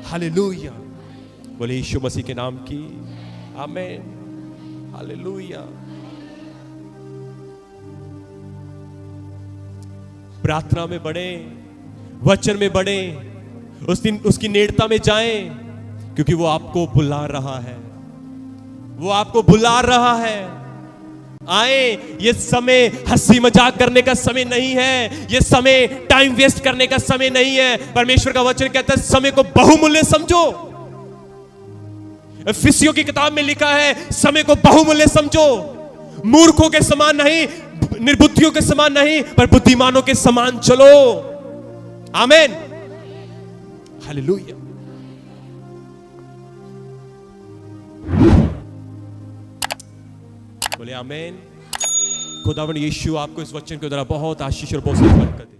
हालेलुया, बोले यीशु मसीह के नाम की आमीन, हालेलुया। प्रार्थना में बढ़े, वचन में बढ़े, उसकी नेड़ता में जाएं, क्योंकि वो आपको बुला रहा है, वो आपको बुला रहा है। आए, ये समय हंसी मजाक करने का समय नहीं है, ये समय टाइम वेस्ट करने का समय नहीं है। परमेश्वर का वचन कहता है समय को बहुमूल्य समझो। इफिसियों की किताब में लिखा है समय को बहुमूल्य समझो, मूर्खों के समान नहीं, निर्बुद्धियों के समान नहीं, पर बुद्धिमानों के समान चलो। आमीन, हालेलुया। बोले आमीन। खुदावंद यीशु आपको इस वचन के द्वारा बहुत आशीष और बहुत बरकत दे।